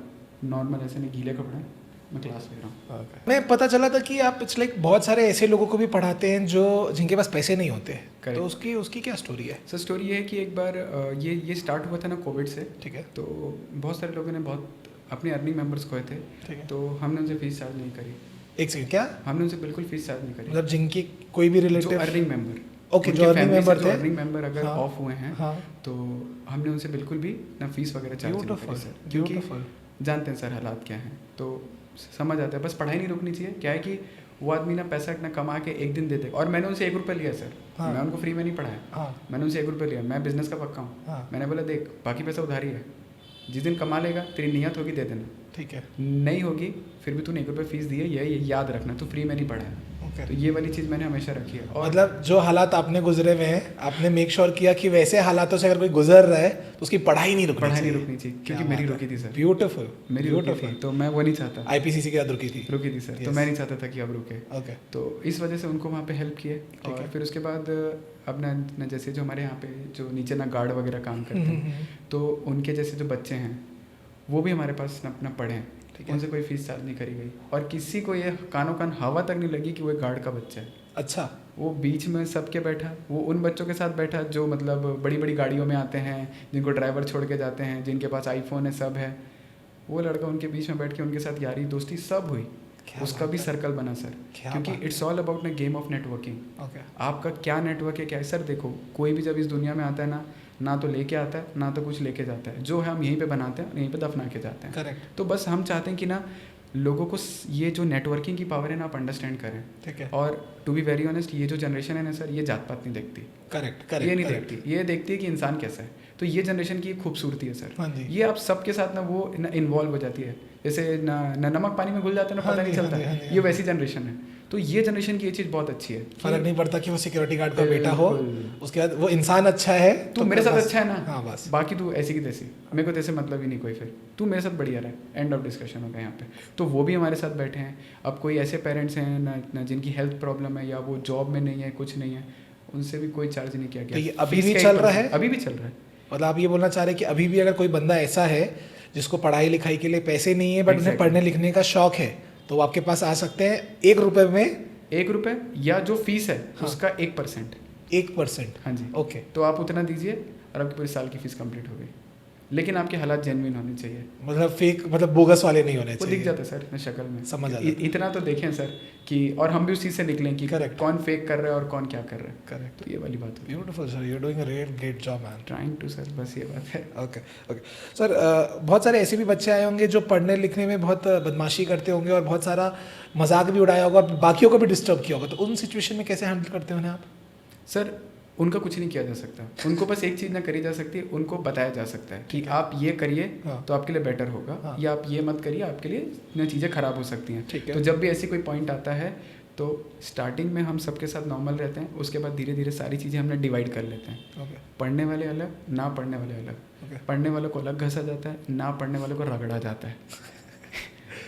नॉर्मल ऐसे नहीं, गीले कपड़े मैं क्लास ले रहा हूँ। मैं पता चला था कि आप इट्स लाइक बहुत सारे ऐसे लोगों को भी पढ़ाते हैं जो जिनके पास पैसे नहीं होते। Correct. तो उसकी उसकी क्या स्टोरी है? सर स्टोरी ये है कि एक बार ये स्टार्ट हुआ था ना कोविड से। ठीक है। तो बहुत सारे लोगों ने बहुत अपने अर्निंग मेंबर्स खोए थे। ठीक है। तो हमने उनसे फीस चार्ज नहीं करी। एक सेकंड, क्या हमने उनसे बिल्कुल फीस चार्ज नहीं करी। मतलब जिनकी कोई भी जो रिलेटिव? अर्निंग मेंबर, ओके, जो अर्निंग मेंबर थे, अर्निंग मेंबर अगर हाँ, ऑफ हुए हैं, हाँ, तो हमने उनसे बिल्कुल भी ना फीस वगैरह चार्ज नहीं ब्यूटीफुल करी सर, क्योंकि ब्यूटीफुल। जानते हैं सर हालात क्या हैं, तो समझ आता है। बस पढ़ाई नहीं रुकनी चाहिए। क्या है कि वो आदमी ना पैसा ना कमा के एक दिन दे दे। और मैंने उनसे 1 रुपये लिया सर। हाँ। मैं उनको फ्री में नहीं पढ़ाया। हाँ, मैंने उनसे 1 रुपये लिया। मैं बिजनेस का पक्का हूँ। हाँ, मैंने बोला देख, बाकी पैसा उधारी है, जिस दिन कमा लेगा तेरी नियत होगी दे देना, ठीक है। नहीं होगी फिर भी तूने 1 रुपये फीस दी है, ये याद रखना, तू फ्री में नहीं पढ़ाया। ओके। तो ये वाली चीज़ मैंने हमेशा रखी है। और मतलब जो हालात आपने गुजरे हुए हैं, आपने मेक श्योर किया कि वैसे हालातों से अगर कोई गुजर रहा है तो उसकी पढ़ाई नहीं रुकनी पढ़ाई नहीं चाहिए। रुकनी चाहिए, क्योंकि क्या मेरी बात रुकी है। थी सर। ब्यूटीफुल, मेरी रुकी थी, ब्यूटीफुल। तो मैं वो नहीं चाहता। आईपीसीसी के साथ रुकी थी। रुकी थी सर, तो Yes. मैं नहीं चाहता था कि अब रुके। ओके। तो इस वजह से उनको वहाँ पे हेल्प किए। ठीक और है। फिर उसके बाद अब ना जैसे जो हमारे यहाँ पे जो नीचे ना गार्ड वगैरह काम करते हैं, तो उनके जैसे जो बच्चे हैं वो भी हमारे पास अपना पढ़े हैं। ठीक है। उनसे कोई फीस चार्ज नहीं करी गई, और किसी को ये कानों कान हवा तक नहीं लगी कि वो एक गार्ड का बच्चा है। अच्छा। वो बीच में सबके बैठा, वो उन बच्चों के साथ बैठा जो मतलब बड़ी बड़ी गाड़ियों में आते हैं, जिनको ड्राइवर छोड़ के जाते हैं, जिनके पास आईफोन है, सब है। वो लड़का उनके बीच में बैठ के उनके साथ यारी दोस्ती सब हुई। क्या उसका बात भी है। सर्कल बना सर, क्या क्योंकि बात है। इट्स ऑल अबाउट ना गेम ऑफ नेटवर्किंग। ओके। आपका क्या नेटवर्क है, क्या है सर। देखो, कोई भी जब इस दुनिया में आता है ना तो लेके आता है, ना तो कुछ लेके जाता है। जो है हम यहीं पे बनाते हैं, यहीं पे दफना के जाते हैं। करेक्ट। तो बस हम चाहते हैं कि ना लोगों को ये जो नेटवर्किंग की पावर है ना, आप अंडरस्टैंड करें। ठीक है। और टू बी वेरी ऑनेस्ट, ये जो जनरेशन है ना सर, ये जात पात नहीं देखती। Correct correct. ये नहीं देखती, ये देखती है कि इंसान कैसा है। तो ये जनरेशन की खूबसूरती है सर। हाँ जी। ये आप सबके साथ ना वो ना इन्वॉल्व हो जाती है, जैसे ना नमक पानी में घुल जाता है ना, हाँ पता जी, नहीं हाँ चलता। जी, हाँ जी, ये हाँ वैसी जनरेशन है। तो ये जनरेशन की ये चीज़ बहुत अच्छी है। फर्क नहीं पड़ता कि वो सिक्योरिटी गार्ड का बेटा हो, बिल्कुल। उसके बाद वो इंसान अच्छा है तू मेरे साथ बस- अच्छा है ना, हाँ बस। बाकी तू ऐसी की तैसी, मेरे को तैसे मतलब ही नहीं कोई, फिर तू मेरे साथ बढ़िया रहे, एंड ऑफ डिस्कशन होगा यहाँ पे। तो वो भी हमारे साथ बैठे हैं। अब कोई ऐसे पेरेंट्स हैं ना जिनकी हेल्थ प्रॉब्लम है, या वो जॉब में नहीं है, कुछ नहीं है, उनसे भी कोई चार्ज नहीं किया तो ये गया। अभी फीस भी का चल 1% रहा है? अभी भी चल रहा है। मतलब आप ये बोलना चाह रहे हैं कि अभी भी अगर कोई बंदा ऐसा है जिसको पढ़ाई लिखाई के लिए पैसे नहीं है बट उन्हें Exactly. पढ़ने लिखने का शौक है, तो वो आपके पास आ सकते हैं 1 रुपए में 1 रुपये या जो फीस है हाँ। उसका 1%। 1%। हाँ जी। ओके। तो आप उतना दीजिए और आपकी पूरी साल की फीस कंप्लीट हो गई। लेकिन आपके हालात जेन्युइन होने चाहिए। मतलब फेक, मतलब बोगस वाले नहीं होने वो चाहिए। दिख जाता है सर अपने शक्ल में, समझ आ जाता है। इतना तो देखें सर कि, और हम भी उस चीज़ से निकलें कि Correct. कौन फेक कर रहा है और कौन क्या कर रहा है। करेक्ट। तो ये वाली बात होती है। Beautiful sir, you are doing a real great job man. Trying to sir, बस ये बात है। ओके ओके सर, बहुत सारे ऐसे भी बच्चे आए होंगे जो पढ़ने लिखने में बहुत बदमाशी करते होंगे और बहुत सारा मजाक भी उड़ाया होगा, बाकियों को भी डिस्टर्ब किया होगा, तो उन सिचुएशन में कैसे हैंडल करते हो उन्हें आप? सर उनका कुछ नहीं किया जा सकता, उनको बस एक चीज़ ना करी जा सकती है, उनको बताया जा सकता है कि आप ये करिए हाँ। तो आपके लिए बेटर होगा, हाँ। या आप ये मत करिए, आपके लिए ना चीज़ें ख़राब हो सकती हैं। ठीक है। तो जब भी ऐसी कोई पॉइंट आता है, तो स्टार्टिंग में हम सबके साथ नॉर्मल रहते हैं, उसके बाद धीरे धीरे सारी चीज़ें हमने डिवाइड कर लेते हैं। ओके पढ़ने वाले अलग, ना पढ़ने वाले अलग। ओके। पढ़ने वालों को अलग घसा जाता है, ना पढ़ने वालों को रगड़ा जाता है।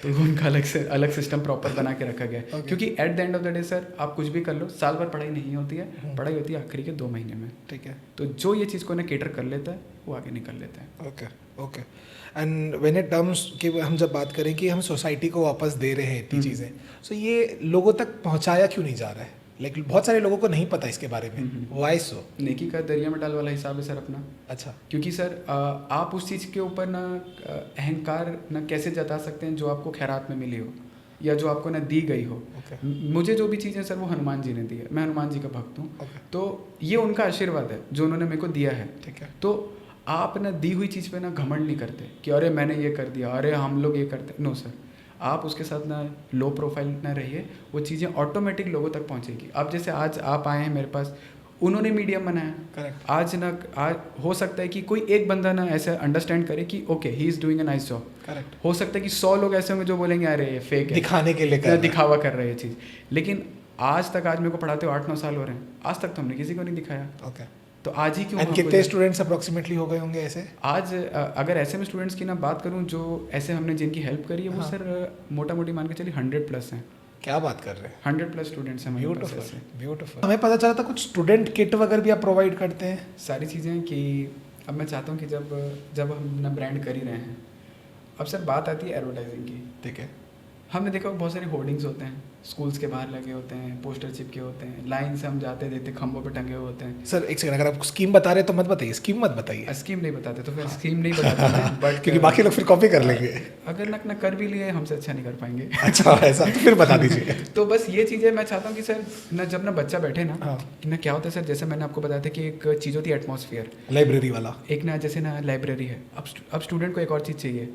तो उनका अलग सिस्टम प्रॉपर बना के रखा गया है। Okay. क्योंकि at the end of the day sir, आप कुछ भी कर लो, साल भर पढ़ाई नहीं होती है, पढ़ाई होती है आखिरी के 2 महीने में। ठीक है। तो जो ये चीज़ को ना केटर कर लेता है, वो आगे निकल लेता है। Okay okay. And when it terms कि हम जब बात करें कि हम सोसाइटी को वापस दे रहे हैं इतनी चीज़ें, सो ये लोगों तक पहुंचाया क्यों नहीं जा रहा है? लेकिन बहुत सारे लोगों को नहीं पता इसके बारे में, वाई सो? नेकी का दरिया में डाल वाला हिसाब है सर अपना। अच्छा, क्योंकि सर आप उस चीज़ के ऊपर ना अहंकार ना कैसे जता सकते हैं जो आपको खैरात में मिली हो या जो आपको ना दी गई हो। मुझे जो भी चीज़ें सर वो हनुमान जी ने दी है, मैं हनुमान जी का भक्त हूँ। तो ये उनका आशीर्वाद है जो उन्होंने मेरे को दिया है। ठीक है। तो आप ना दी हुई चीज़ पे ना घमंड नहीं करते कि अरे मैंने ये कर दिया, अरे हम लोग ये करते। नो सर, आप उसके साथ ना लो प्रोफाइल ना रहिए, वो चीज़ें ऑटोमेटिक लोगों तक पहुँचेगी। अब जैसे आज आप आए हैं मेरे पास, उन्होंने मीडियम बनाया। करेक्ट। आज हो सकता है कि कोई एक बंदा ना ऐसे अंडरस्टैंड करे कि okay he is doing a nice job. Correct. हो सकता है कि 100 लोग ऐसे होंगे जो बोलेंगे अरे ये फेक है, दिखाने के लिए कर रहा है। दिखावा कर रहे हैं ये चीज़। लेकिन आज मेरे को पढ़ाते हो 8-9 साल हो रहे हैं, आज तक तो हमने किसी को नहीं दिखाया। ओके। तो आज ही क्यों? एंड कितने स्टूडेंट्स अप्रोक्सीमेटली हो गए होंगे ऐसे? आज अगर ऐसे में स्टूडेंट्स की ना बात करूं जो ऐसे हमने जिनकी हेल्प करी है वो सर मोटा मोटी मान के चलिए 100+ हैं। क्या बात कर रहे हैं? 100+ स्टूडेंट्स हैं हमारे पास ऐसे। ब्यूटीफुल। हमें पता चला था कुछ स्टूडेंट किट वगैरह भी आप प्रोवाइड करते हैं। सारी चीज़ें कि अब मैं चाहता हूँ कि जब हम ना ब्रांड कर ही रहे हैं, अब सर बात आती है एडवर्टाइजिंग की। ठीक है। हमने देखा बहुत सारे होर्डिंग्स होते हैं, स्कूल्स के बाहर लगे होते हैं, पोस्टर चिपके होते हैं, लाइन से हम जाते देते खंभों पे टंगे हुए होते हैं। सर एक सेकंड, अगर आप स्कीम बता रहे हैं तो मत बताइए, स्कीम मत बताइए। स्कीम नहीं बताते तो फिर स्कीम नहीं बताते बट क्योंकि बाकी लोग फिर कॉपी कर लेंगे। अगर ना कर भी लिए हमसे अच्छा नहीं कर पाएंगे। अच्छा ऐसा, तो फिर बता दीजिए। तो बस ये चीज़ें मैं चाहता हूँ कि सर ना जब ना बच्चा बैठे ना हाँ। कि ना क्या होता है सर, जैसे मैंने आपको बताया था कि एक चीज़ होती है एटमॉस्फेयर, लाइब्रेरी वाला। एक ना जैसे ना लाइब्रेरी है। अब स्टूडेंट को एक और चीज़ चाहिए,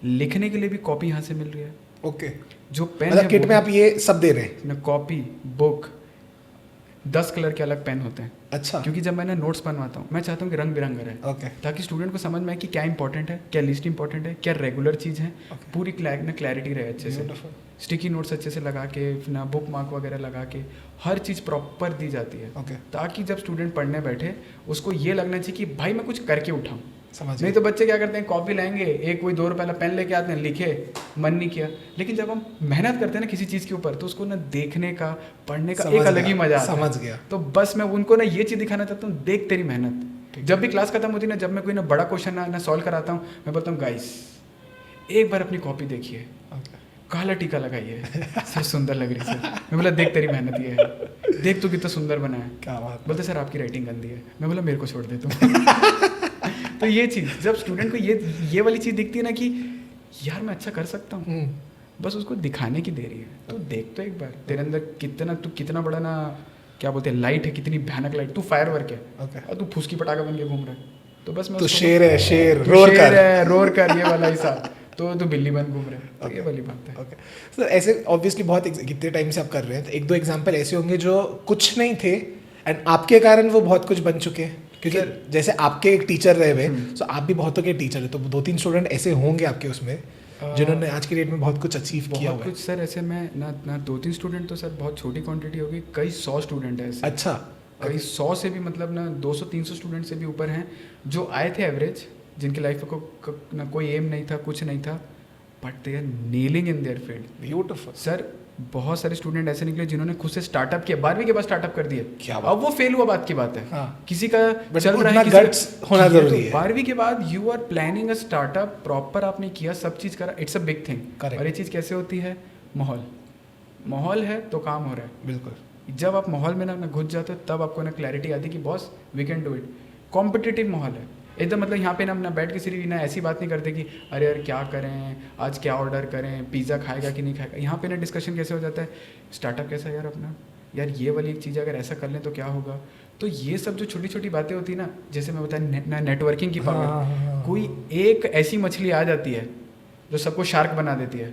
लिखने के लिए भी कॉपी यहाँ से मिल रही है। ओके। जो पेन मतलब किट में आप ये सब दे रहे हैं? ना कॉपी, बुक, 10 कलर के अलग पेन होते हैं। अच्छा। क्योंकि जब मैं नोट्स बनवाता हूँ मैं चाहता हूँ कि रंग बिरंगा रहे। ओके। ताकि स्टूडेंट को समझ में आए कि क्या इंपॉर्टेंट है, क्या लिस्ट इंपॉर्टेंट है, क्या रेगुलर चीज़ है। पूरी क्लैरिटी रहे अच्छे से। स्टिकी नोट्स अच्छे से लगा के ना बुक मार्क वगैरह लगा के हर चीज़ प्रॉपर दी जाती है। ओके। ताकि जब स्टूडेंट पढ़ने बैठे उसको ये लगना चाहिए कि भाई मैं कुछ करके उठाऊँ। समझ। नहीं तो बच्चे क्या करते हैं, कॉपी लाएंगे, एक कोई 2 रुपये वाला पेन लेके आते हैं, लिखे, मन नहीं किया। लेकिन जब हम मेहनत करते हैं ना किसी चीज़ के ऊपर तो उसको ना देखने का, पढ़ने का एक अलग ही मजा आता है। समझ गया। तो बस मैं उनको ना ये चीज़ दिखाना चाहता हूँ, देख तेरी मेहनत। जब भी क्लास खत्म होती है ना, जब मैं कोई ना बड़ा क्वेश्चन ना सॉल्व कराता हूँ, मैं बोलता हूँ गाइस एक बार अपनी कॉपी देखिए, काला टीका लगाइए, सर सुंदर लग रही सर। मैं बोला देख तेरी मेहनत ये है, देख तू कितना सुंदर बना है। क्या बात। बोलते सर आपकी राइटिंग गंदी है। मैं बोला मेरे को छोड़ दे तुम। तो ये चीज़ जब स्टूडेंट को ये वाली चीज़ दिखती है ना कि यार मैं अच्छा कर सकता हूँ, बस उसको दिखाने की देरी है। तो देख तो एक बार तेरे अंदर कितना बड़ा ना क्या बोलते हैं लाइट है, कितनी भयानक लाइट, तू फायर वर्क है। और तू फुसकी पटाखा बन के घूम रहा है। तो बस मैं तो शेर है, शेर रोर कर ये वाला हिसाब, तो बिल्ली बन घूम रहे हैं। तो ये वाली बात है। ओके सर, ऐसे ऑब्वियसली बहुत कितने टाइम से आप कर रहे हैं, तो एक दो एग्जांपल ऐसे होंगे जो कुछ नहीं थे एंड आपके कारण वो बहुत कुछ बन चुके हैं। क्योंकि जैसे आपके एक टीचर रहे हुए, तो आप भी बहुतों के टीचर है, तो 2-3 स्टूडेंट ऐसे होंगे आपके उसमें जिन्होंने आज की डेट में बहुत कुछ अचीव किया हुआ है। कुछ सर ऐसे में ना 2-3 स्टूडेंट तो सर बहुत छोटी क्वांटिटी होगी, कई 100 स्टूडेंट है ऐसे। अच्छा। कई 100 से भी मतलब ना 200-300 स्टूडेंट से भी ऊपर हैं जो आए थे एवरेज, जिनकी लाइफ को ना कोई एम नहीं था, कुछ नहीं था, but they are nailing in their field. Beautiful sir. बहुत सारे स्टूडेंट ऐसे निकले जिन्होंने खुद से स्टार्टअप किया, 12वीं के बाद स्टार्टअप कर दिया। क्या अब वो फेल हुआ बात की बात है। हाँ। किसी का चल रहा है, गट्स होना जरूरी है। 12वीं के बाद you are planning a startup, proper आपने किया, सब चीज़ करा, इट्स अ बिग थिंग। और ये चीज़ कैसे होती है, माहौल है तो काम हो रहा है। बिल्कुल। जब आप माहौल में ना घुस जाते हो तब आपको ना क्लैरिटी आती है कि boss we can do it. Competitive माहौल है एकदम, मतलब यहाँ पे ना बैठ के सिर्फ ना ऐसी बात नहीं करते कि अरे यार क्या करें, आज क्या ऑर्डर करें, पिज़्ज़ा खाएगा कि नहीं खाएगा। यहाँ पे ना डिस्कशन कैसे हो जाता है, स्टार्टअप कैसा है यार अपना, यार ये वाली एक चीज़ अगर ऐसा कर लें तो क्या होगा। तो ये सब जो छोटी छोटी बातें होती है ना, जैसे मैं बताया नेटवर्किंग की पावर। कोई एक ऐसी मछली आ जाती है जो सबको शार्क बना देती है,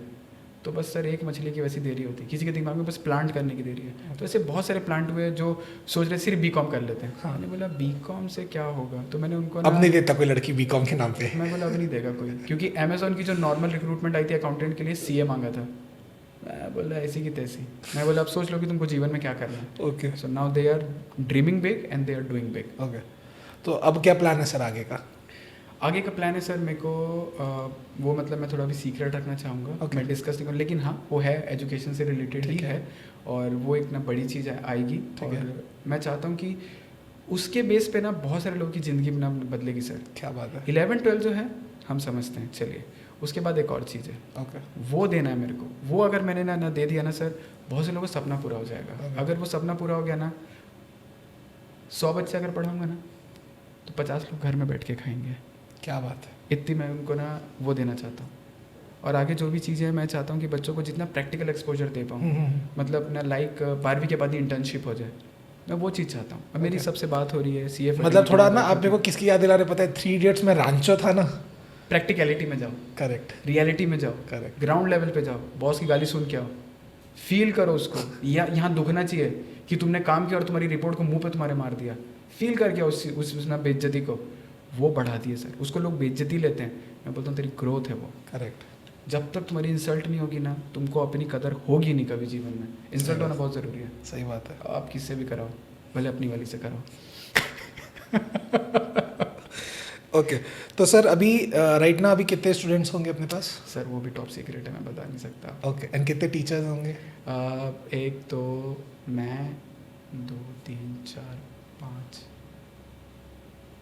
तो बस सर एक मछली की वैसी देरी होती है, किसी के दिमाग में बस प्लांट करने की देरी है। तो ऐसे बहुत सारे प्लांट हुए जो सोच रहे सिर्फ बीकॉम कर लेते हैं। मैंने बोला बीकॉम से क्या होगा, तो मैंने उनको अब नहीं देता कोई लड़की बीकॉम के नाम पे। मैं बोला अब नहीं देगा कोई, क्योंकि अमेजोन की जो नॉर्मल रिक्रूटमेंट आई थी अकाउंटेंट के लिए सीए मांगा था। मैं बोला ऐसी की तैसी। मैं बोला अब सोच लो कि तुमको जीवन में क्या करना है। Okay. So now they are dreaming big and they are doing big. Okay, तो अब क्या प्लान है सर आगे का? आगे का प्लान है सर मेरे को वो मतलब मैं थोड़ा भी सीक्रेट रखना चाहूँगा। मैं डिस्कस नहीं करूँ, लेकिन हाँ वो है एजुकेशन से रिलेटेड ही है और वो एक ना बड़ी चीज़ आएगी। और मैं चाहता हूँ कि उसके बेस पे ना बहुत सारे लोगों की ज़िंदगी ना बदलेगी सर। क्या बात है। 11-12 जो है हम समझते हैं, चलिए उसके बाद एक और चीज़ है, ओके वो देना है मेरे को। वो अगर मैंने ना दे दिया ना सर, बहुत से लोगों का सपना पूरा हो जाएगा। अगर वो सपना पूरा हो गया ना, 100 बच्चे अगर पढ़ाऊँगा ना, तो 50 लोग घर में बैठ के खाएंगे। क्या बात है। इतनी मैं उनको ना वो देना चाहता हूँ। और आगे जो भी चीज़ें हैं, मैं चाहता हूँ कि बच्चों को जितना प्रैक्टिकल एक्सपोजर दे पाऊँ, मतलब ना लाइक 12वीं के बाद ही इंटर्नशिप हो जाए, मैं वो चीज़ चाहता हूँ। और मेरी सबसे बात हो रही है CA। मतलब थोड़ा ना आप मेरे को किसकी याद दिला रहे, पता है 3 इडियट्स में रांचो था ना। प्रैक्टिकलिटी में जाओ, करेक्ट रियलिटी में जाओ, करेक्ट। ग्राउंड लेवल पे जाओ, बॉस की गाली सुन के आओ, फील करो उसको। यहाँ दुखना चाहिए कि तुमने काम किया और तुम्हारी रिपोर्ट को मुंह पे तुम्हारे मार दिया। फील करके उस ना बेइज्जती को, वो बढ़ा दिए सर। उसको लोग बेइज्जती लेते हैं, मैं बोलता हूँ तेरी ग्रोथ है वो। करेक्ट। जब तक तुम्हारी इंसल्ट नहीं होगी ना, तुमको अपनी कदर होगी नहीं कभी जीवन में। इंसल्ट होना बहुत ज़रूरी है। सही बात है। आप किससे भी कराओ, भले अपनी वाली से कराओ। ओके तो सर अभी राइट ना अभी कितने स्टूडेंट्स होंगे अपने पास? सर वो भी टॉप सीक्रेट है, मैं बता नहीं सकता। ओके एंड कितने टीचर्स होंगे? एक तो मैं, 2 3 4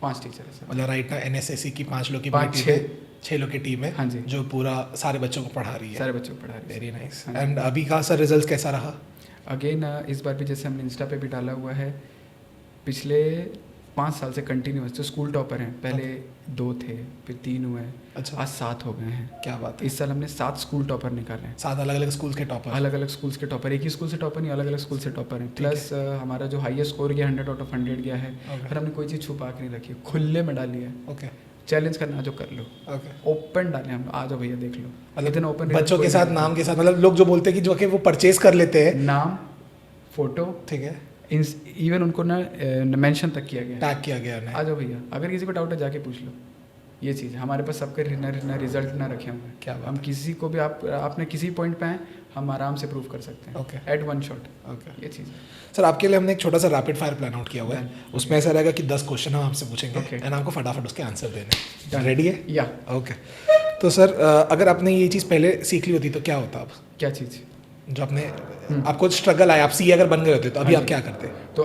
5 टीचर है सर। मतलब राइट ना NSSC की 5 लोग की 6 लोग की टीम है। हाँ जी। जो पूरा सारे बच्चों को पढ़ा रही है। सारे बच्चों को पढ़ा रही है। Very nice. हाँ जी। एंड अभी का सर रिजल्ट कैसा रहा? अगेन इस बार भी जैसे हमने इंस्टा पे भी डाला हुआ है, पिछले 5 साल से कंटिन्यूस जो स्कूल टॉपर हैं, पहले 2 थे, फिर 3 हुए, अच्छा। आज 7 हो गए हैं। क्या बात है। इस साल हमने 7 स्कूल टॉपर निकाले हैं। 7 अलग अलग स्कूल के टॉपर। अलग अलग स्कूल्स के टॉपर, एक ही स्कूल से टॉपर नहीं, अलग अलग स्कूल से टॉपर हैं। प्लस हमारा जो हाईएस्ट स्कोर गया 100 आउट ऑफ 100 गया है। Okay. और हमने कोई चीज़ छुपा के नहीं रखी, खुले में डाली है। ओके चैलेंज करना जो कर लो, ओके। ओपन डाले हम, आ जाओ भैया देख लो। मतलब इतना ओपन बच्चों के साथ नाम के साथ, मतलब लोग जो बोलते हैं कि जो कि वो परचेज कर लेते हैं नाम, फोटो, ठीक है, इवन उनको ना मेंशन तक किया गया, टैग किया गया उन्हें। आ जाओ भैया। अगर किसी को डाउट है जाके पूछ लो। ये चीज़ हमारे पास सबके रिजल्ट ना रखे हुए हैं। क्या बात हम किसी को भी आपने किसी पॉइंट पे आए, हम आराम से प्रूव कर सकते हैं। ओके। Eight 1 shot. ओके ये चीज़ सर आपके लिए हमने एक छोटा सा रैपिड फायर प्लान आउट किया हुआ है। Done. उसमें ऐसा रहेगा कि 10 क्वेश्चन हम आपसे पूछेंगे Okay. एंड आपको फटाफट उसके आंसर देने। Done. रेडी है? या ओके तो सर अगर आपने ये चीज़ पहले सीख ली होती तो क्या होता अब? क्या चीज़? जो आपने आपको स्ट्रगल आया, आप CA अगर बन गए होते तो अभी हाँ आप जी। क्या करते? तो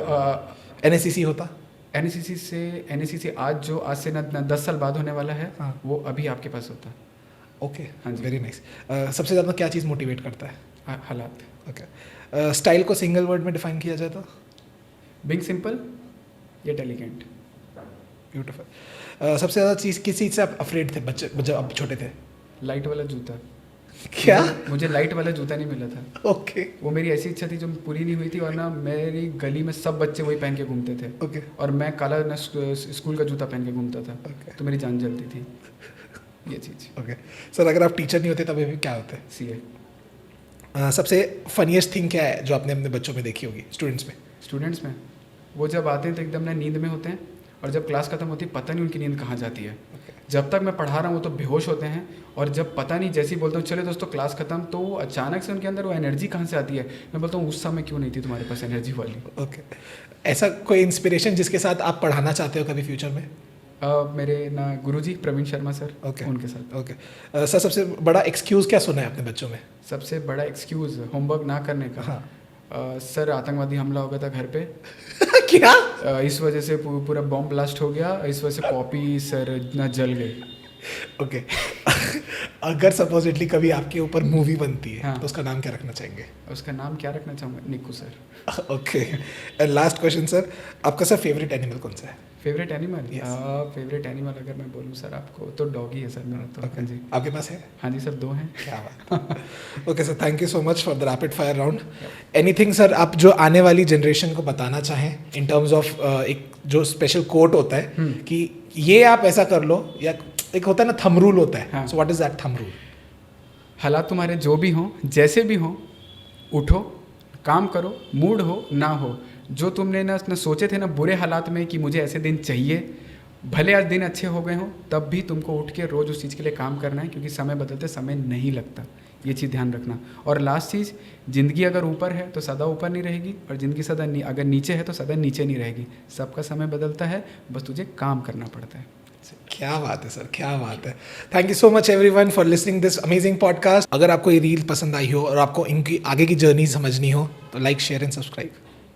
NSCC होता? NSCC आज से ना 10 साल बाद होने वाला है, हाँ। वो अभी आपके पास होता है। ओके हाँ जी। Very nice. सबसे ज़्यादा क्या चीज़ मोटिवेट करता है? हालात। ओके स्टाइल को सिंगल वर्ड में डिफाइन किया जाए तो? बीइंग सिंपल या टेलिगेंट। ब्यूटीफुल। सबसे ज़्यादा चीज़ किस चीज़ से आप अफ्रेड थे बच्चे जब आप छोटे थे? लाइट वाला जूता। क्या? मुझे लाइट वाला जूता नहीं मिला था। ओके वो मेरी ऐसी इच्छा थी जो पूरी नहीं हुई थी, और ना मेरी गली में सब बच्चे वही पहन के घूमते थे, ओके और मैं काला ना स्कूल का जूता पहन के घूमता था। Okay. तो मेरी जान जलती थी। ये चीज़। ओके सर अगर आप टीचर नहीं होते तब भी क्या होते? CA। सबसे फनीएस्ट थिंग क्या है जो आपने अपने बच्चों में देखी होगी, स्टूडेंट्स में? स्टूडेंट्स में वो जब आते हैं तो एकदम ना नींद में होते हैं, और जब क्लास खत्म होती है पता नहीं उनकी नींद कहाँ जाती है। जब तक मैं पढ़ा रहा हूँ वो तो बेहोश होते हैं, और जब पता नहीं जैसे ही बोलता हूँ चले दोस्तों क्लास खत्म, तो वो अचानक से उनके अंदर वो एनर्जी कहाँ से आती है। मैं बोलता हूँ उस समय क्यों नहीं थी तुम्हारे पास एनर्जी वाली। ओके ऐसा कोई इंस्पिरेशन जिसके साथ आप पढ़ाना चाहते हो कभी फ्यूचर में? मेरे ना गुरुजी प्रवीण शर्मा सर, Okay. उनके साथ। ओके सर सबसे बड़ा एक्सक्यूज़ क्या सुना है अपने बच्चों में? सबसे बड़ा एक्सक्यूज़ होमवर्क ना करने का। हाँ सर आतंकवादी हमला हो गया था घर पे, क्या? इस वजह से पूरा बॉम्ब ब्लास्ट हो गया, इस वजह से कॉपी सर ना जल गई। ओके अगर सपोजिटली कभी आपके ऊपर मूवी बनती है हाँ। तो उसका नाम क्या रखना चाहेंगे? उसका नाम क्या रखना चाहूँगा? निक्कू sir. Okay and last question sir, आपका सर फेवरेट एनिमल कौन सा है? Favourite animal? Yes. Favourite animal अगर मैं बोलूँ सर आपको तो डॉगी है सर मेरा तो। हाँ जी। आपके पास है? हाँ जी सर, 2 हैं। क्या बात। Okay sir thank you so much for the rapid fire round. Anything sir आप जो आने वाली जनरेशन को बताना चाहें इन टर्म्स ऑफ एक जो स्पेशल कोट होता है कि ये आप ऐसा कर लो, या एक होता है ना थंब रूल होता है, हाँ। So what is that thumb rule? हालात तुम्हारे जो भी हों, जैसे भी हों, उठो, काम करो, मूड हो ना हो, जो तुमने ना सोचे थे ना बुरे हालात में कि मुझे ऐसे दिन चाहिए, भले आज दिन अच्छे हो गए हों, तब भी तुमको उठ के रोज़ उस चीज़ के लिए काम करना है, क्योंकि समय बदलते समय नहीं लगता। ये चीज़ ध्यान रखना। और लास्ट चीज़, ज़िंदगी अगर ऊपर है तो सदा ऊपर नहीं रहेगी, और ज़िंदगी सदा अगर नीचे है तो सदा नीचे नहीं रहेगी। सबका समय बदलता है, बस तुझे काम करना पड़ता है। क्या बात है सर, क्या बात है। Thank you so much everyone for listening this amazing podcast. अगर आपको ये रील पसंद आई हो और आपको इनकी आगे की जर्नी समझनी हो तो लाइक शेयर एंड सब्सक्राइब।